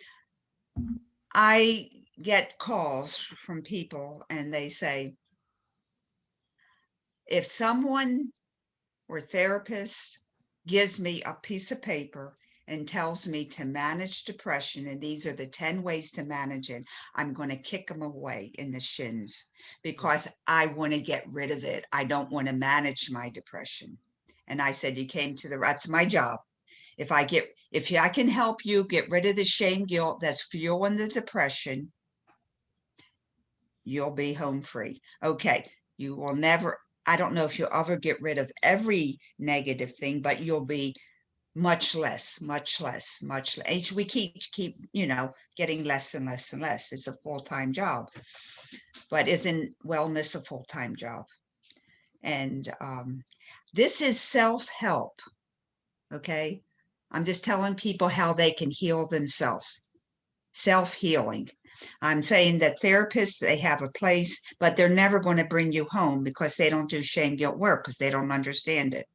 I get calls from people and they say, if someone or therapist gives me a piece of paper and tells me to manage depression, and these are the 10 ways to manage it, I'm going to kick them away in the shins because I want to get rid of it. I don't want to manage my depression. And I said, that's my job. If I can help you get rid of the shame, guilt that's fueling the depression, you'll be home free. Okay. You will never, I don't know if you'll ever get rid of every negative thing, but you'll be much less, much less, much less. We keep, getting less and less and less. It's a full-time job, but isn't wellness a full-time job? And this is self-help. Okay. I'm just telling people how they can heal themselves. Self-healing. I'm saying that therapists, they have a place, but they're never going to bring you home because they don't do shame guilt work because they don't understand it.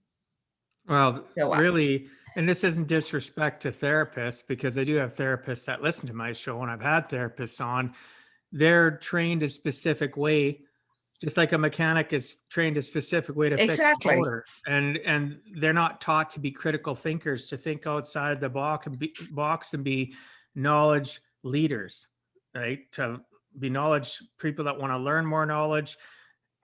Well, So really, and this isn't disrespect to therapists because I do have therapists that listen to my show and I've had therapists on. They're trained a specific way, just like a mechanic is trained a specific way to fix a exactly. motor. And they're not taught to be critical thinkers, to think outside the box and be knowledge leaders, right? To be knowledge people that want to learn more knowledge.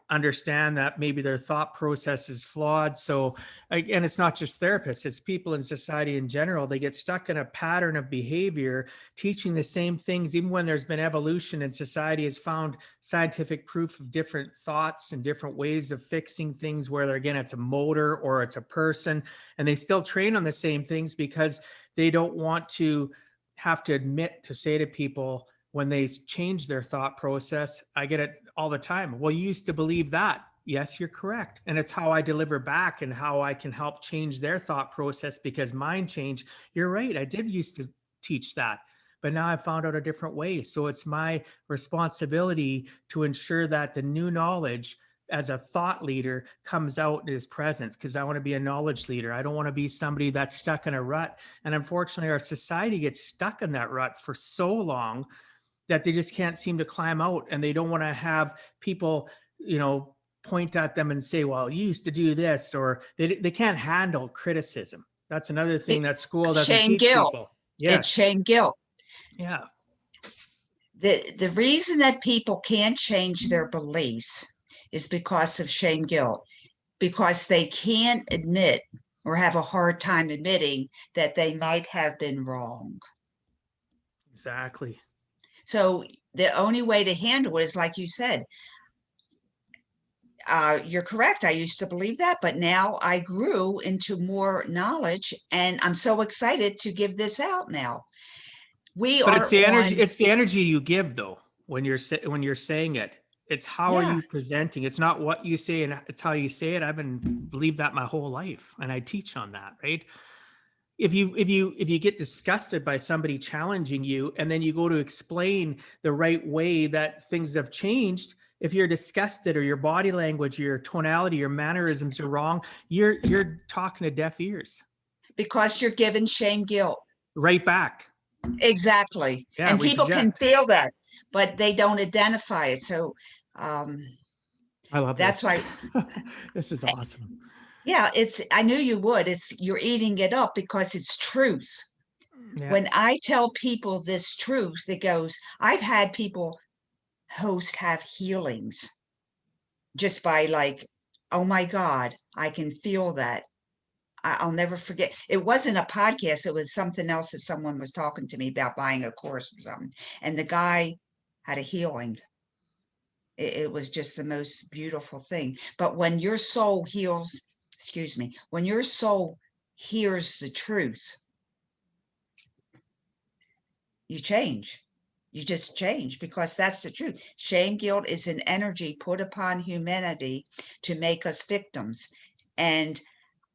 understand that maybe their thought process is flawed. So, and it's not just therapists, it's people in society in general. They get stuck in a pattern of behavior, teaching the same things, even when there's been evolution and society has found scientific proof of different thoughts and different ways of fixing things, whether again, it's a motor or it's a person, and they still train on the same things because they don't want to have to admit to say to people, when they change their thought process, I get it all the time. Well, you used to believe that. Yes, you're correct. And it's how I deliver back and how I can help change their thought process because mine changed. You're right. I did used to teach that, but now I found out a different way. So it's my responsibility to ensure that the new knowledge as a thought leader comes out in his presence, because I want to be a knowledge leader. I don't want to be somebody that's stuck in a rut. And unfortunately, our society gets stuck in that rut for so long that they just can't seem to climb out, and they don't want to have people, point at them and say, well, you used to do this, or they can't handle criticism. That's another thing It- that school doesn't Shame teach guilt. people. It's Yes. shame guilt. Yeah. The reason that people can't change their beliefs is because of shame guilt, because they can't admit or have a hard time admitting that they might have been wrong. Exactly. So the only way to handle it is, like you said, you're correct. I used to believe that, but now I grew into more knowledge, and I'm so excited to give this out now. We But it's are the energy. on, It's the energy you give, though, when you're saying it. It's how are yeah, you presenting. It's not what you say, and it's how you say it. I've been believed that my whole life, and I teach on that. Right. If you get disgusted by somebody challenging you, and then you go to explain the right way that things have changed, if you're disgusted or your body language, your tonality, your mannerisms are wrong, you're talking to deaf ears. because you're given shame guilt. Right back. Exactly. Yeah, And we people can project. feel that, but they don't identify it. So um, I love that's this. why, This is awesome. yeah, I knew you would. You're eating it up because it's truth. Yeah. When I tell people this truth, it goes, I've had people have healings just by like, oh my God, I can feel that. I'll never forget. It wasn't a podcast. It was something else that someone was talking to me about buying a course or something. And the guy had a healing. It was just the most beautiful thing. But when your soul heals, excuse me, when your soul hears the truth, you change. You just change because that's the truth. Shame guilt is an energy put upon humanity to make us victims. And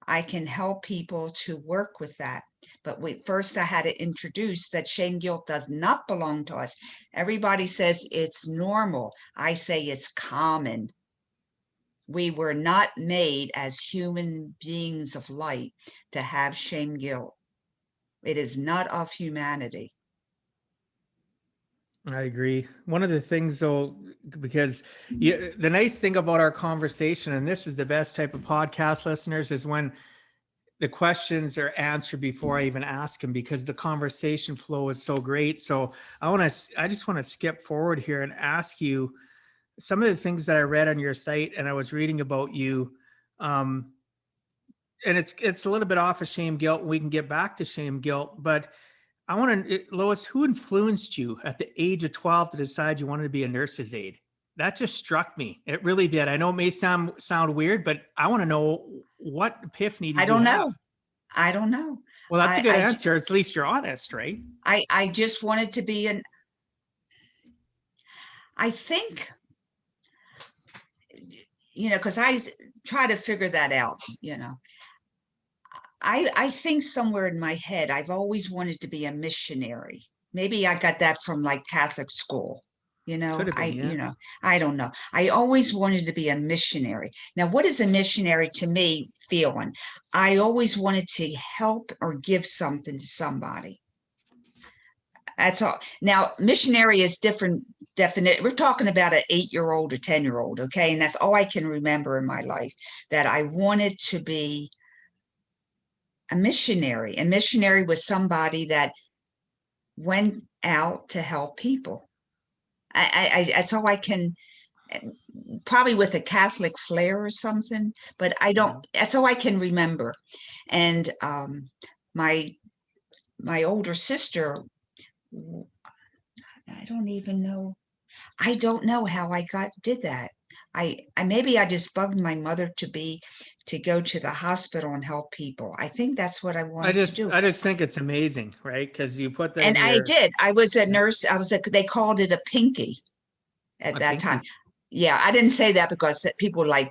I can help people to work with that. But first, I had to introduce that shame guilt does not belong to us. Everybody says it's normal. I say it's common. We were not made as human beings of light to have shame guilt. It is not of humanity. I agree. One of the things, though, because the nice thing about our conversation, and this is the best type of podcast listeners, is when the questions are answered before I even ask them, because the conversation flow is so great. So I just want to skip forward here and ask you some of the things that I read on your site, and I was reading about you. Um, and it's a little bit off of shame guilt. We can get back to shame guilt, but I want to, Lois, who influenced you at the age of 12 to decide you wanted to be a nurse's aide? That just struck me. It really did. I know it may sound weird, but I want to know, what epiphany I did you don't have? know. I don't know. Well, that's a good I, answer. At least you're honest, right? I just wanted to be I think, because I try to figure that out. I think somewhere in my head, I've always wanted to be a missionary. Maybe I got that from like Catholic school. Could have been, yeah. I don't know. I always wanted to be a missionary. Now, what is a missionary to me feeling? I always wanted to help or give something to somebody. That's all. Now, missionary is different definite. We're talking about an 8-year-old or 10-year-old, okay? And that's all I can remember in my life, that I wanted to be a missionary. A missionary was somebody that went out to help people. That's all I can. probably with a Catholic flair or something, but I don't, that's all I can remember. And my my older sister, I don't even know. I don't know how I did that. I maybe I just bugged my mother to go to the hospital and help people. I think that's what I wanted to do. I just think it's amazing, right? Because you put that And in I your did. I was a nurse. They called it a pinky at a that time. pinky. Yeah, I didn't say that because people like,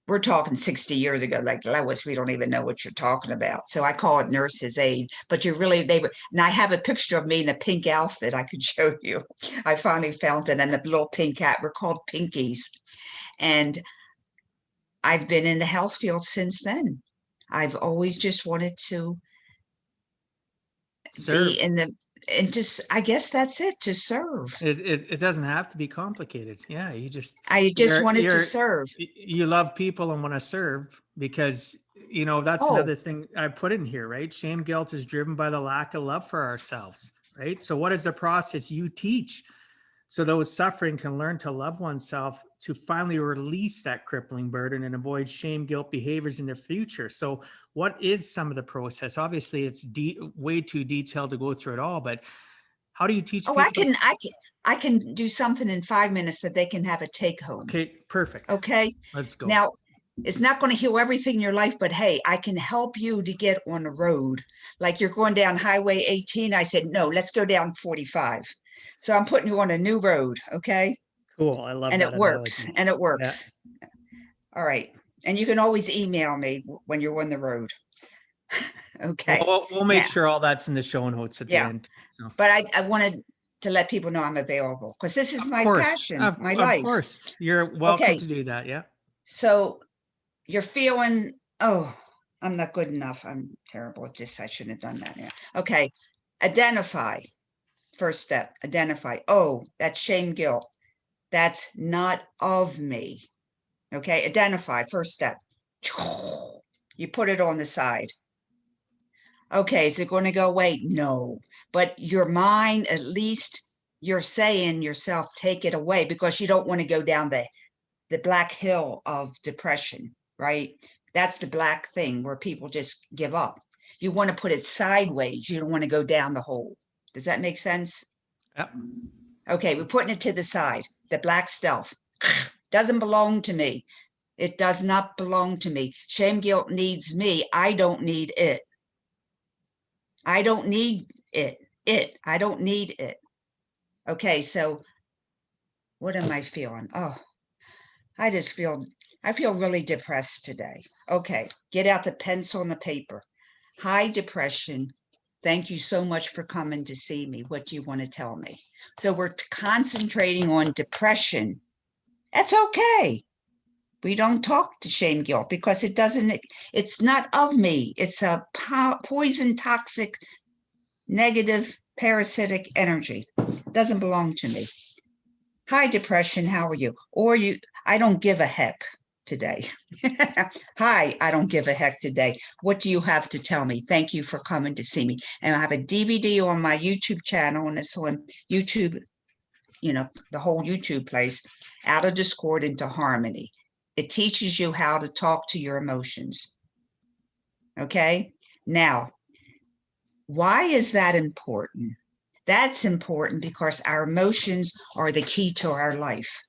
we're talking 60 years ago, like Lois, we don't even know what you're talking about. So I call it nurse's aid, but they were, and I have a picture of me in a pink outfit I could show you. I finally found it, and a little pink hat. We're called pinkies. And I've been in the health field since then. I've always just wanted to be Serve. in the, and just, I guess that's it, to serve. It doesn't have to be complicated. Yeah, I just wanted to serve. you love people and want to serve because that's Oh, another thing I put in here, right? Shame, guilt is driven by the lack of love for ourselves, right? So what is the process you teach so those suffering can learn to love oneself to finally release that crippling burden and avoid shame, guilt behaviors in the future? So what is some of the process? Obviously, it's way too detailed to go through it all, but how do you teach oh, people? I can do something in 5 minutes that they can have a take home. Okay, perfect. Okay. Let's go. Now, it's not going to heal everything in your life, but hey, I can help you to get on the road. Like you're going down Highway 18. I said, no, let's go down 45. So I'm putting you on a new road. Okay. Cool. I love And it that works. analogy. And it Yeah. works. All right. And you can always email me when you're on the road. Okay. We'll make Now, sure all that's in the show notes at the yeah. end. So. But I wanted to let people know I'm available because this is Of my course. passion, my Of life. course. You're welcome Okay. to do that. Yeah. So you're feeling, oh, I'm not good enough. I'm terrible at this. I shouldn't have done that. Yeah. Okay. Identify. First step, identify. Oh, that's shame, guilt. That's not of me. Okay. Identify. First step. You put it on the side. Okay. Is it going to go away? No. But your mind, at least you're saying yourself, take it away because you don't want to go down the black hill of depression, right? That's the black thing where people just give up. You want to put it sideways. You don't want to go down the hole. Does that make sense? Yep. Okay, we're putting it to the side. The black stuff doesn't belong to me. It does not belong to me. Shame, guilt needs me. I don't need it. I don't need it. I don't need it. Okay, so what am I feeling? Oh, I feel really depressed today. Okay, get out the pencil and the paper. Hi, depression. Thank you so much for coming to see me. What do you want to tell me? So we're concentrating on depression. That's okay. We don't talk to shame, guilt because it's not of me. It's a poison, toxic, negative, parasitic energy. It doesn't belong to me. Hi, depression, how are you? I don't give a heck today. Hi, I don't give a heck today. What do you have to tell me? Thank you for coming to see me. And I have a DVD on my YouTube channel, and it's on YouTube, the whole YouTube place, Out of Discord into Harmony. It teaches you how to talk to your emotions. Okay? Now, why is that important? That's important because our emotions are the key to our life.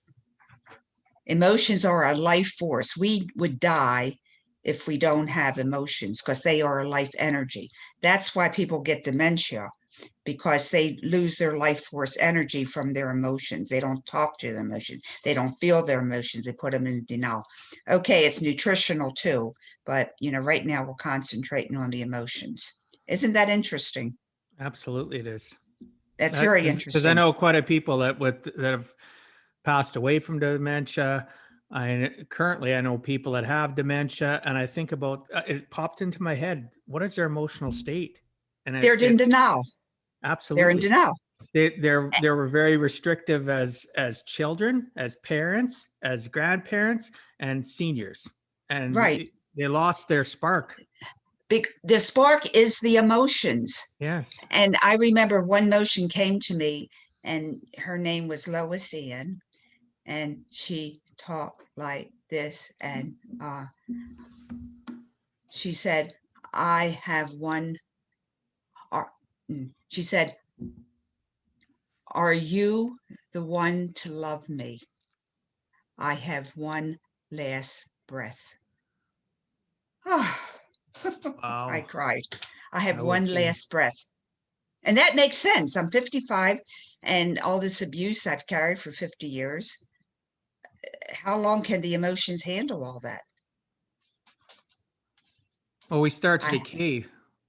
Emotions are our life force. We would die if we don't have emotions because they are a life energy. That's why people get dementia, because they lose their life force energy from their emotions. They don't talk to their emotions. They don't feel their emotions. They put them in denial. Okay, it's nutritional too, but right now we're concentrating on the emotions. Isn't that interesting? Absolutely, it is. That's very Because I interesting. know quite a people that have passed away from dementia. I know people that have dementia, and I think about it popped into my head. What is their emotional state? And They're in denial. They're in absolutely, denial. they were very restrictive as children, as parents, as grandparents, and seniors, and Right. they lost their spark. The spark is the emotions. Yes. And I remember one motion came to me, and her name was Lois Ian, and she talk like this. And she said, I have one. She said, are you the one to love me? I have one last breath. I Wow. cried. I have I would one too. last breath. And that makes sense. I'm 55 and all this abuse I've carried for 50 years. How long can the emotions handle all that? Well, we start to I, decay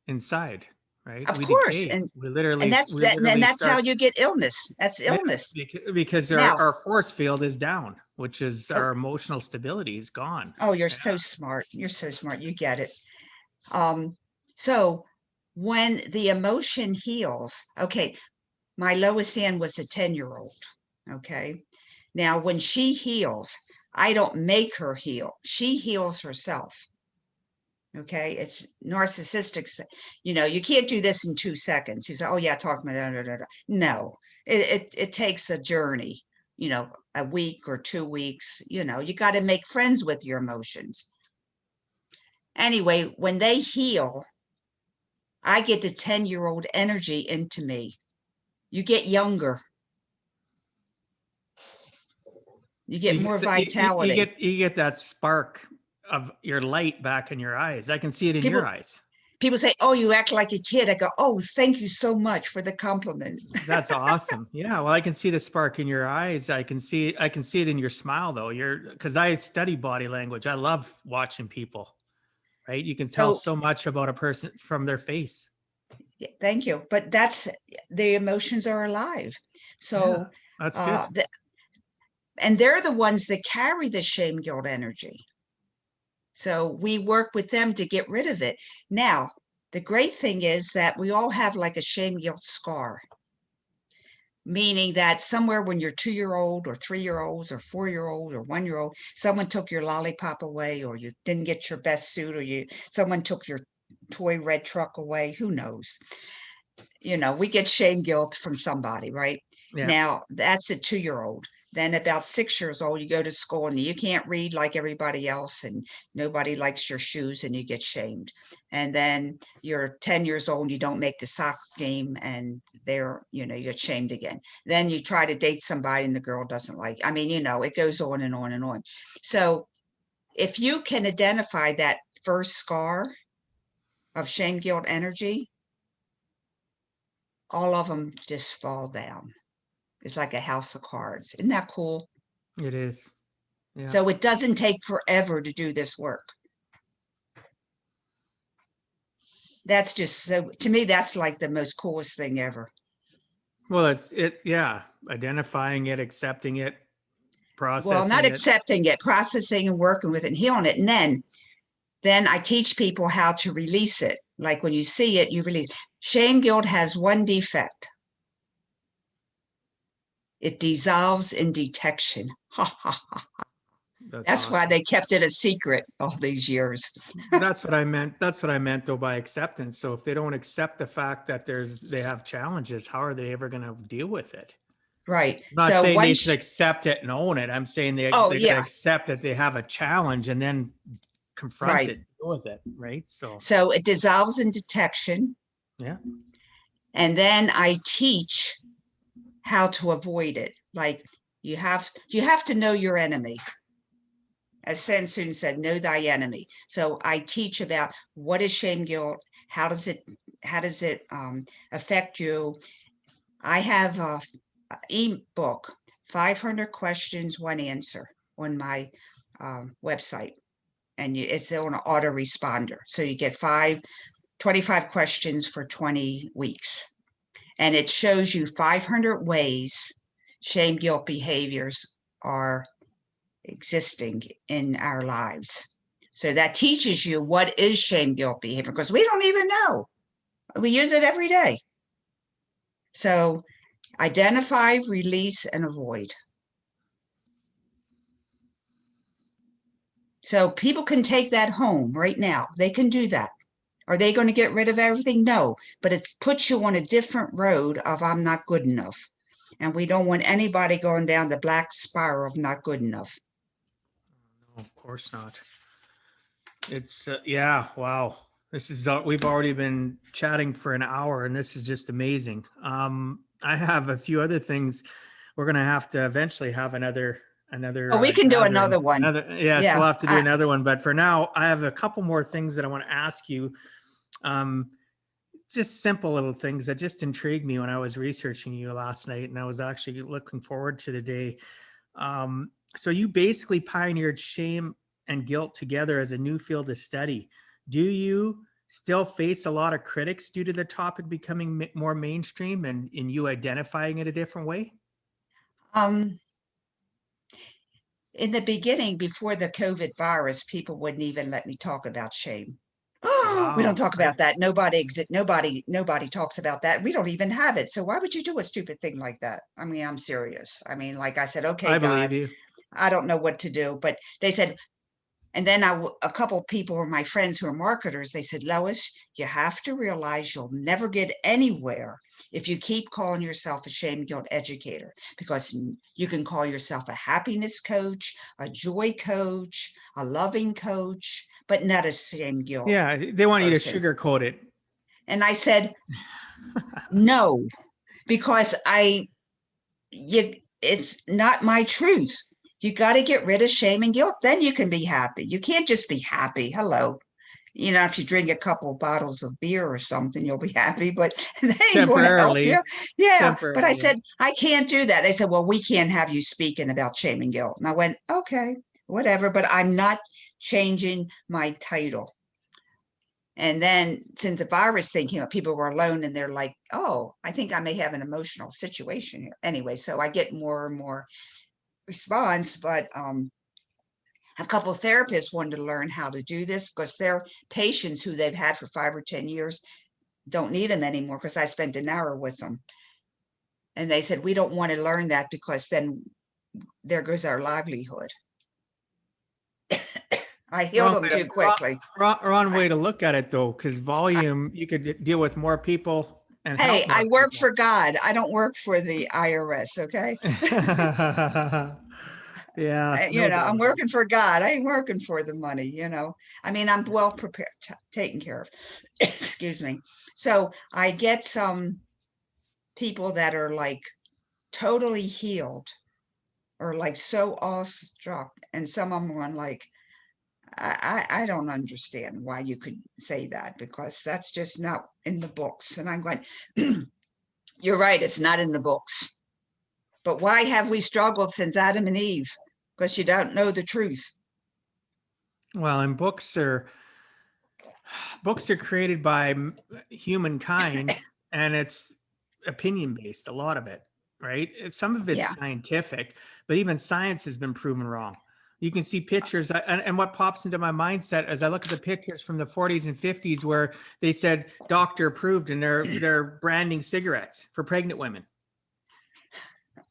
inside, right? of We course. decay. And We literally that's how start. you get illness. That's Yes, illness. because Now, our force field is down, which is oh, our emotional stability is gone. oh, you're Yeah. so smart. You're so smart. You get it. Um, so when the emotion heals, okay, my lowest end was a 10-year-old. Okay. Now, when she heals, I don't make her heal. She heals herself. Okay. It's narcissistic. You can't do this in 2 seconds. You say, oh, yeah, talk about that. No, it takes a journey, a week or 2 weeks. You got to make friends with your emotions. Anyway, when they heal, I get the 10-year-old energy into me. You get younger. You get more vitality. You get that spark of your light back in your eyes. I can see it in your People eyes. people say, "Oh, you act like a kid." I go, "Oh, thank you so much for the compliment." That's awesome. Yeah, well, I can see the spark in your eyes. I can see it in your smile though. Because I study body language. I love watching people, right? You can tell So, so much about a person from their face. thank you. But that's the emotions are alive. Yeah, So, that's uh, good. the, and they're the ones that carry the shame guilt energy. So we work with them to get rid of it. Now, the great thing is that we all have like a shame guilt scar, meaning that somewhere when you're 2-year-old or 3-year-olds or 4-year-old or 1-year-old, someone took your lollipop away, or you didn't get your best suit, or someone took your toy red truck away. Who knows? We get shame guilt from somebody, right? Yeah. Now that's a 2-year-old. Then about 6 years old, you go to school and you can't read like everybody else, and nobody likes your shoes, and you get shamed. And then you're 10 years old, and you don't make the soccer game, and you get shamed again. Then you try to date somebody and the girl doesn't like. I mean, it goes on and on and on. So if you can identify that first scar of shame guilt energy, all of them just fall down. It's like a house of cards. Isn't that cool? It is. Yeah. So it doesn't take forever to do this work. That's just so, to me, that's like the most coolest thing ever. Well, yeah. Identifying it, accepting it, Well, not processing it. accepting it, processing and working with it and healing it. And then I teach people how to release it. Like when you see it, you release. Shame guilt has one defect. It dissolves in detection. Ha ha ha. That's That's why awesome. they kept it a secret all these years. That's what I meant. That's what I meant though by acceptance. So if they don't accept the fact that they have challenges, how are they ever going to deal with it? Right. I'm not So saying they should once, accept it and own it. I'm saying oh, they got to yeah, accept that they have a challenge and then confront right. it, deal with it, right? So So it dissolves in detection. yeah, And then I teach how to avoid it. Like you have to know your enemy. As Sen Sun said, know thy enemy. So I teach about what is shame guilt, how does it affect you. I have a ebook, 500 questions, one answer, on my website, and it's on an autoresponder. So you get 25 questions for 20 weeks, and it shows you 500 ways shame guilt behaviors are existing in our lives. So that teaches you what is shame guilt behavior, because we don't even know. We use it every day. So identify, release, and avoid. So people can take that home right now. They can do that. Are they going to get rid of everything? No, but it puts you on a different road of I'm not good enough. And we don't want anybody going down the black spiral of not good enough. of course not. It's yeah, wow. This is we've already been chatting for an hour, and this is just amazing. I have a few other things. We're gonna have to eventually have another Oh, we can do gathering. another one. Another yes, Yeah. we'll have to do another one. But for now, I have a couple more things that I want to ask you. Um, just simple little things that just intrigued me when I was researching you last night, and I was actually looking forward to the day. So you basically pioneered shame and guilt together as a new field of study. Do you still face a lot of critics due to the topic becoming more mainstream and in you identifying it a different way? Um, in the beginning, before the COVID virus, people wouldn't even let me talk about shame. We don't Wow. talk Right. about that. Nobody talks about that. We don't even have it. So why would you do a stupid thing like that? I mean, I'm serious. I mean, like I said, okay, I God, believe you. I don't know what to do. But they said, and then a couple of people were my friends who are marketers. They said, Lois, you have to realize you'll never get anywhere if you keep calling yourself a shame guilt educator, because you can call yourself a happiness coach, a joy coach, a loving coach, but not a shame guilt Yeah, they want you to person. sugarcoat it. And I said, no, because it's not my truth. You got to get rid of shame and guilt. Then you can be happy. You can't just be happy. Hello. If you drink a couple of bottles of beer or something, you'll be happy, but they ain't going to help you. Temporarily. Yeah. But I Temporarily. said, I can't do that. They said, well, we can't have you speaking about shame and guilt. And I went, okay, whatever, but I'm not changing my title. And then since the virus thing came up, people were alone and they're like, oh, I think I may have an emotional situation here. Anyway, so I get more and more response, but a couple of therapists wanted to learn how to do this because their patients who they've had for 5 or 10 years don't need them anymore, because I spent an hour with them. And they said, we don't want to learn that because then there goes our livelihood. I healed Wrong them way to, too quickly. wrong I, way to look at it though, because I, volume, you could deal with more people and hey, help I more work people. for God. I don't work for the IRS. Okay. Yeah, no I'm doubt. working for God. I ain't working for the money, I mean, I'm well prepared, taken care of. Excuse me. So I get some people that are like totally healed or like so awestruck. And some of them are like, I don't understand why you could say that, because that's just not in the books. And I'm going, you're right, it's not in the books. But why have we struggled since Adam and Eve? Because you don't know the truth. Well, and books are created by humankind, and it's opinion based. A lot of it, right? Some of it's Yeah. scientific, but even science has been proven wrong. You can see pictures, and what pops into my mindset as I look at the pictures from the 40s and 50s where they said doctor approved, and they're branding cigarettes for pregnant women.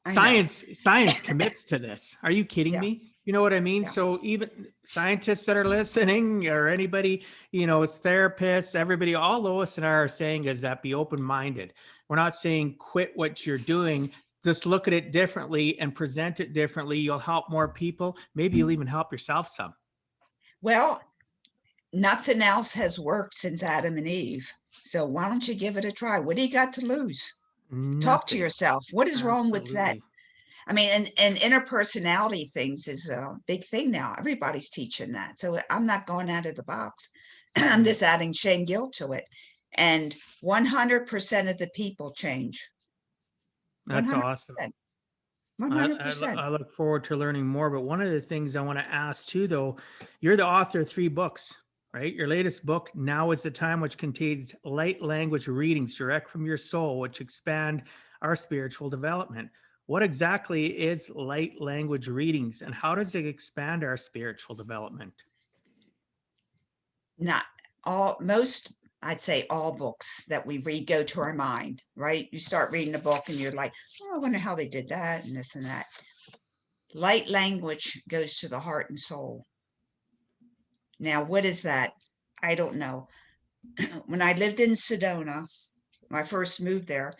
I know. Science commits to this. Are you kidding Yeah. me? You know what I mean? Yeah. So even scientists that are listening, or anybody, it's therapists, everybody, all Lois and I are saying is that be open-minded. We're not saying quit what you're doing. Just look at it differently and present it differently. You'll help more people. Maybe you'll even help yourself some. Well, nothing else has worked since Adam and Eve. So why don't you give it a try? What do you got to lose? Talk to Nothing. yourself. What is wrong with that? Absolutely. I mean, and interpersonality things is a big thing now. Everybody's teaching that. So I'm not going out of the box. I'm Mm, just adding shame guilt to it. And 100% of the people change. that's awesome. 100%. I, 100%. I look forward to learning more. But one of the things I want to ask too, though, you're the author of 3 books, right? Your latest book, Now is the Time, which contains light language readings direct from your soul, which expand our spiritual development. What exactly is light language readings, and how does it expand our spiritual development? Not all, most, I'd say all books that we read go to our mind, right? You start reading a book and you're like, oh, I wonder how they did that and this and that. Light language goes to the heart and soul. Now, what is that? I don't know. When I lived in Sedona, when I first moved there,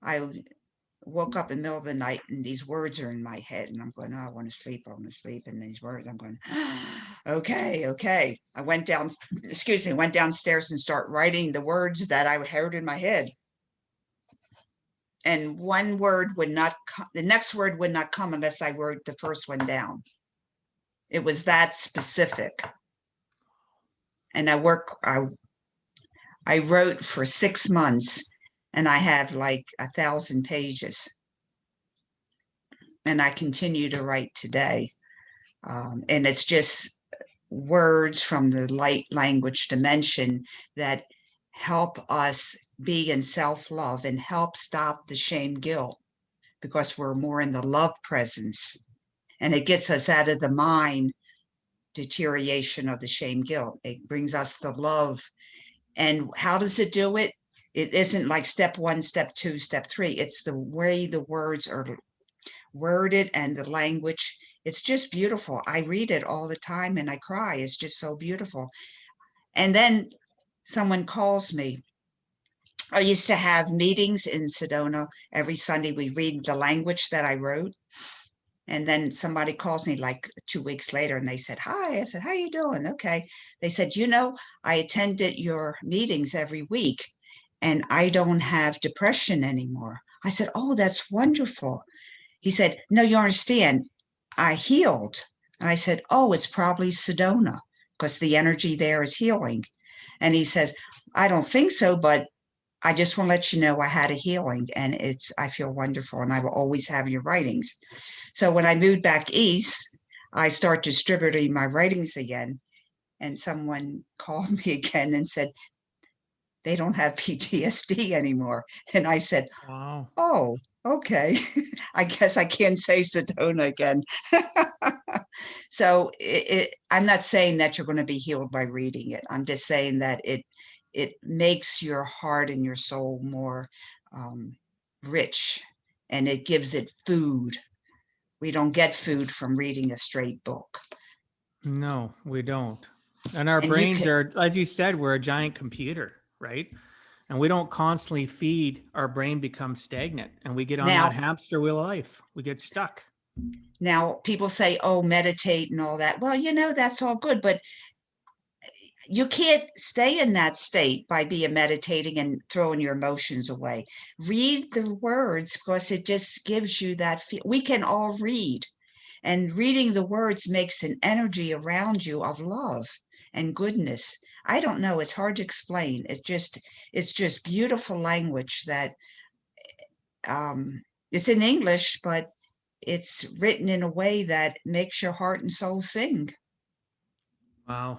I woke up in the middle of the night and these words are in my head and I'm going, oh, I want to sleep. I want to sleep. And these words, I'm going, okay. I went down, went downstairs and start writing the words that I heard in my head. And one word would not come, the next word would not come unless I wrote the first one down. It was that specific. And I wrote for 6 months and I have like 1,000 pages. And I continue to write today. And it's just words from the light language dimension that help us be in self-love and help stop the shame guilt, because we're more in the love presence. And it gets us out of the mind deterioration of the shame guilt. It brings us the love. And how does it do it? It isn't like step 1, step 2, step 3. It's the way the words are worded and the language. It's just beautiful. I read it all the time and I cry. It's just so beautiful. And then someone calls me. I used to have meetings in Sedona. Every Sunday we read the language that I wrote. And then somebody calls me like 2 weeks later and they said, hi. I said, how you doing? Okay. They said, I attended your meetings every week and I don't have depression anymore. I said, oh, that's wonderful. He said, no, you understand, I healed. And I said, oh, it's probably Sedona because the energy there is healing. And he says, I don't think so, but I just want to let you know I had a healing and I feel wonderful and I will always have your writings. So when I moved back east, I started distributing my writings again. And someone called me again and said, they don't have PTSD anymore. And I said, Wow. oh, okay. I guess I can't say Sedona again. So I'm not saying that you're going to be healed by reading it. I'm just saying that it makes your heart and your soul more rich, and it gives it food. We don't get food from reading a straight book. No, we don't. And our And you brains can are, as you said, we're a giant computer, right? And we don't constantly feed, our brain becomes stagnant and we get on that now hamster wheel of life. We get stuck. now people say, oh, meditate and all that. Well, that's all good, but you can't stay in that state by being meditating and throwing your emotions away. Read the words because it just gives you that feel. We can all read, and reading the words makes an energy around you of love and goodness. I don't know, it's hard to explain. It's just beautiful language that it's in English, but it's written in a way that makes your heart and soul sing. Wow.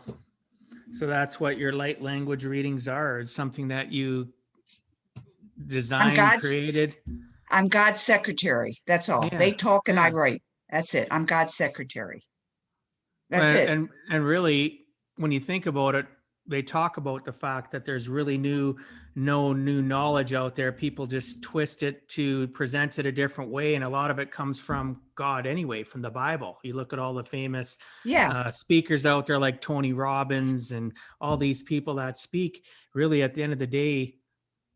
So that's what your light language readings are. It's something that you I'm designed, God's created. I'm God's secretary. That's all. Yeah. They talk and I Yeah. write. That's it. I'm God's secretary. That's it. And really, when you think about it, they talk about the fact that there's really no new knowledge out there. People just twist it to present it a different way, and a lot of it comes from God anyway, from the Bible. You look at all the famous Yeah. speakers out there like Tony Robbins and all these people that speak. Really, at the end of the day,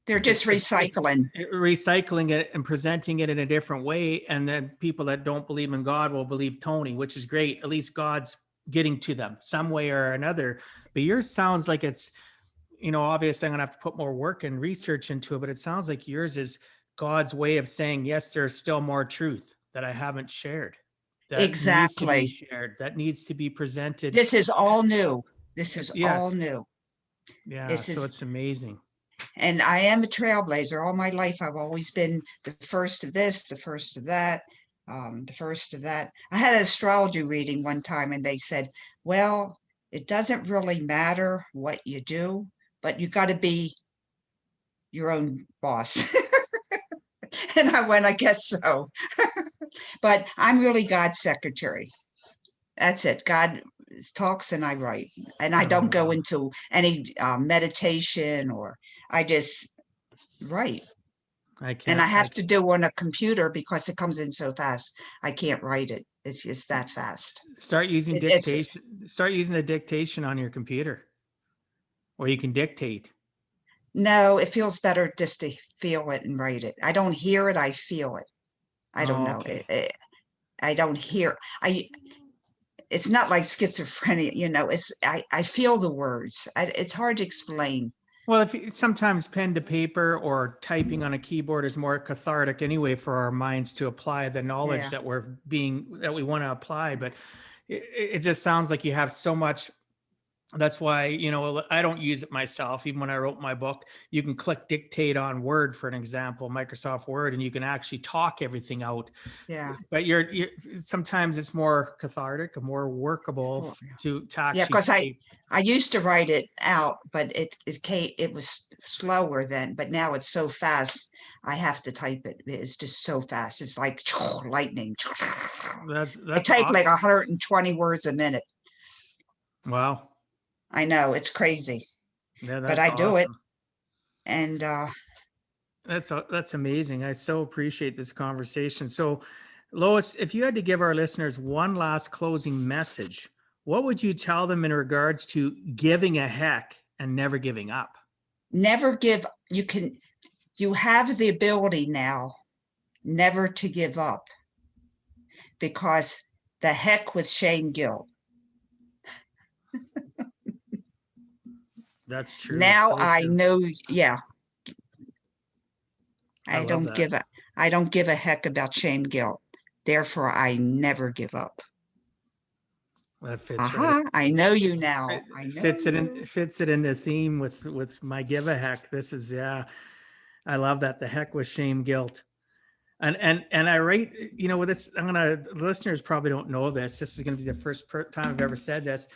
They're just recycling. recycling it and presenting it in a different way. And then people that don't believe in God will believe Tony, which is great. At least God's getting to them some way or another. But yours sounds like it's, obviously I'm going to have to put more work and research into it, but it sounds like yours is God's way of saying, yes, there's still more truth that I haven't shared, that needs to be Exactly. shared, that needs to be presented. This is all new. This is all Yes. new. Yeah. This So is, it's amazing. and I am a trailblazer. All my life, I've always been the first of this, the first of that, the first of that. I had an astrology reading one time and they said, well, it doesn't really matter what you do, but you got to be your own boss. And I went, I guess so. But I'm really God's secretary. That's it. God talks and I write. And I Oh, don't go wow. into any meditation, or I just write. And I I have to can't. do on a computer because it comes in so fast. I can't write it. It's just that fast. Start using It's dictation. Start using a dictation on your computer, or you can dictate. No, it feels better just to feel it and write it. I don't hear it, I feel it. I don't Oh, know. okay. I don't hear. It's not like schizophrenia, I feel the words. It's hard to explain. Well, sometimes pen to paper or typing on a keyboard is more cathartic anyway for our minds to apply the knowledge Yeah. that we want to apply. But it just sounds like you have so much. That's why, I don't use it myself. Even when I wrote my book, you can click dictate on Word, for an example, Microsoft Word, and you can actually talk everything out. Yeah. But sometimes it's more cathartic, more workable Well, to yeah, actually because I type. I used to write it out, but it was slower then, but now it's so fast. I have to type it. It's just so fast. It's like lightning. I That's type like awesome. 120 words a minute. Wow. I know it's crazy, Yeah, but that's I do it. awesome. And That's amazing. I so appreciate this conversation. So, Lois, if you had to give our listeners one last closing message, what would you tell them in regards to giving a heck and never giving up? never give, you have the ability now never to give up, because the heck with shame, guilt. That's true. Now So I true. know, yeah, I I love don't that. give a I don't give a heck about shame, guilt. Therefore, I never give up. That fits right. Aha, I know you now. It I know fits it in you. fits it in the theme with my give a heck. This is, yeah. I love that. The heck with shame, guilt. And I rate, with this, the listeners probably don't know this. This is gonna be the first time I've ever said this.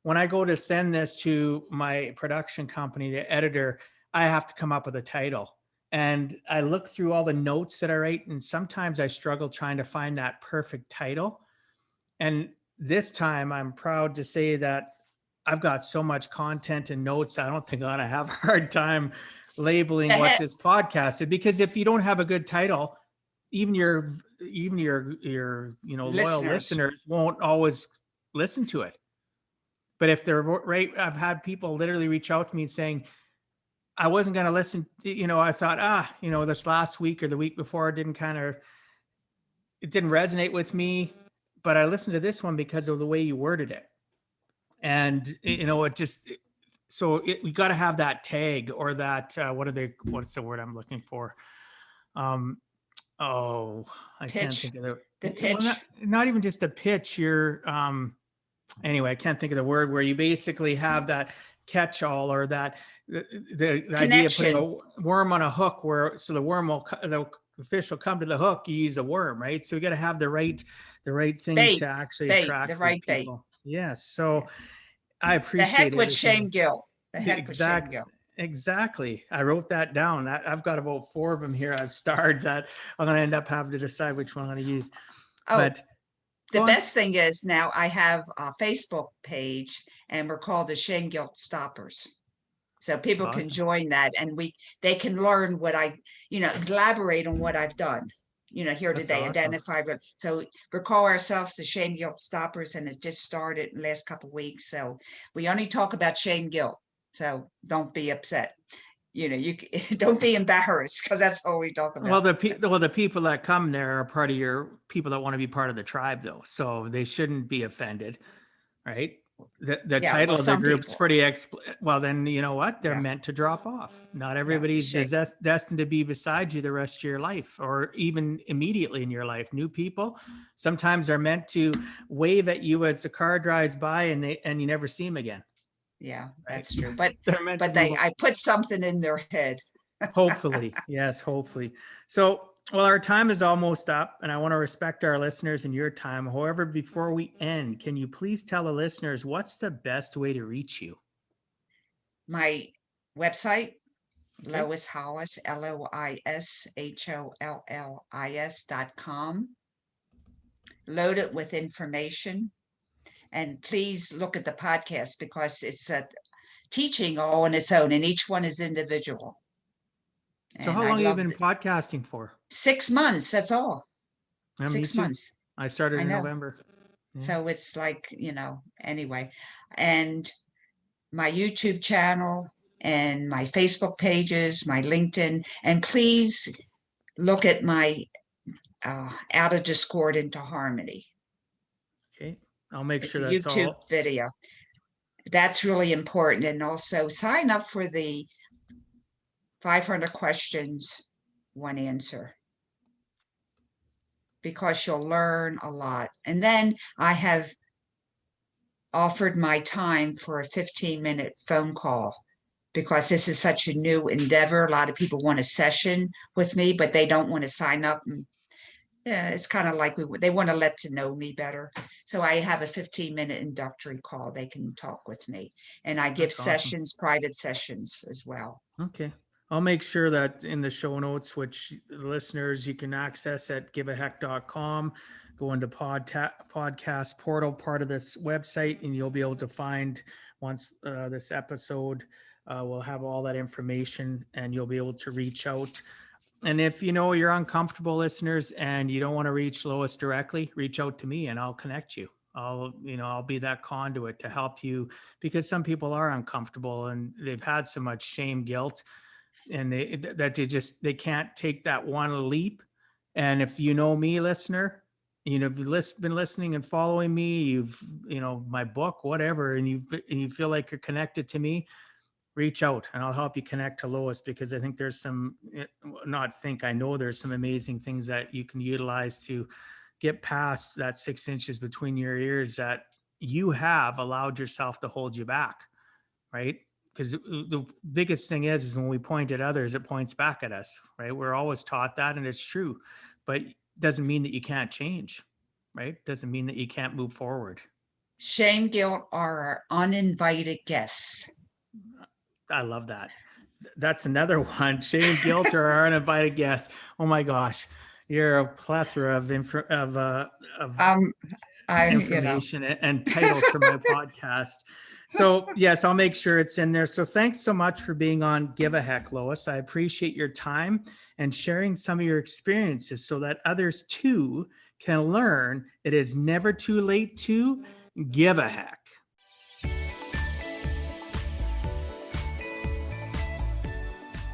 When I go to send this to my production company, the editor, I have to come up with a title. And I look through all the notes that I write, and sometimes I struggle trying to find that perfect title. And this time I'm proud to say that I've got so much content and notes. I don't think I'm gonna have a hard time labeling The what heck, this podcast is, because if you don't have a good title, even your loyal listeners. listeners won't always listen to it. But if they're right, I've had people literally reach out to me saying, I wasn't going to listen. I thought, this last week or the week before it didn't resonate with me, but I listened to this one because of the way you worded it. And, it just, we got to have that tag or that, what's the word I'm looking for? Um, oh, I can't Pitch, think of the, the well, not, pitch, not even just a pitch. Anyway, I can't think of the word, where you basically have that catch all, or that the idea of putting connection. a worm on a hook, so the worm the fish will come to the hook. You use a worm, right? So you got to have the right thing Bait, to actually bait, the attract the right bait. people. Yes. So Yeah. I The appreciate heck with everything. shame, guilt. The The heck with shame, exact guilt. Exactly. I wrote that down. I've got about 4 of them here. I've starred that I'm going to end up having to decide which one I'm going to use. Oh, But the go on. best thing is now I have a Facebook page, and we're called the Shame Guilt Stoppers. So It's people can awesome. join that, and they can learn elaborate on what I've done, here That's today, awesome. identify. So we call ourselves the Shame Guilt Stoppers, and it just started in the last couple of weeks. So we only talk about shame guilt. So don't be upset. You don't be embarrassed, because that's all we talk Well, about. the people that come there are part of your people that want to be part of the tribe, though, so they shouldn't be offended, right? The Yeah, well, title of the some group's people. pretty well, then you know what? They're Yeah, meant to drop off. Not yeah, everybody's shame. destined to be beside you the rest of your life, or even immediately in your life. New people sometimes are meant to wave at you as the car drives by, and you never see them again, Yeah, right? that's true. But They're meant to but move they on. I put something in their head. Hopefully. Yes, hopefully. So, well, our time is almost up, and I want to respect our listeners and your time. However, before we end, can you please tell the listeners what's the best way to reach you? My website, Okay. Lois Hollis, LoisHollis.com. Loaded with information. And please look at the podcast, because it's a teaching all on its own, and each one is individual. So, And how I long have you loved been it. podcasting for? 6 months, that's all. Me six too. months. I started I in know. November. Yeah. So it's like, anyway. And my YouTube channel and my Facebook pages, my LinkedIn, and please look at my Out of Discord into Harmony. Okay. I'll make It's sure a that's YouTube all. video. That's really important. And also sign up for the 500 questions, one answer, because you'll learn a lot. And then I have offered my time for a 15-minute phone call because this is such a new endeavor. A lot of people want a session with me, but they don't want to sign up. And yeah, it's kind of like they want to let to know me better. So I have a 15-minute introductory call. They can talk with me, and I give That's awesome. sessions, private sessions as well. Okay. I'll make sure that in the show notes, which listeners you can access at giveaheck.com, go into podcast portal, part of this website, and you'll be able to find once this episode, we'll have all that information and you'll be able to reach out. And if you know you're uncomfortable, listeners, and you don't want to reach Lois directly, reach out to me and I'll connect you. I'll be that conduit to help you, because some people are uncomfortable and they've had so much shame, guilt, and they can't take that one leap. And if you know me, listener, if you've been listening and following me, my book, whatever, and you feel like you're connected to me, reach out and I'll help you connect to Lois, because I think I know there's some amazing things that you can utilize to get past that 6 inches between your ears that you have allowed yourself to hold you back, right? Because the biggest thing is when we point at others, it points back at us, right? We're always taught that, and it's true, but it doesn't mean that you can't change, right? Doesn't mean that you can't move forward. Shame, guilt are uninvited guests. I love that. That's another one. Shame, guilt, or our uninvited guests. Oh my gosh, you're a plethora of information and titles for my podcast. So yes, I'll make sure it's in there. So thanks so much for being on Give a Heck, Lois. I appreciate your time and sharing some of your experiences so that others too can learn it is never too late to give a heck.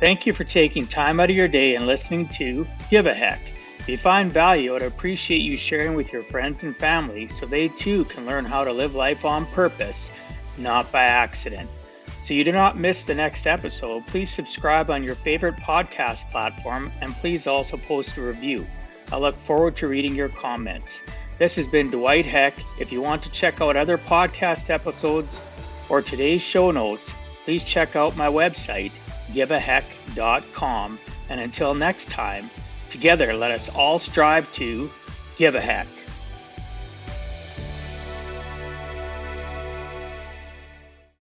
Thank you for taking time out of your day and listening to Give a Heck. If you find value, I'd appreciate you sharing with your friends and family so they too can learn how to live life on purpose, not by accident. So you do not miss the next episode, please subscribe on your favorite podcast platform, and please also post a review. I look forward to reading your comments. This has been Dwight Heck. If you want to check out other podcast episodes or today's show notes, please check out my website, giveaheck.com. And until next time, together let us all strive to give a heck.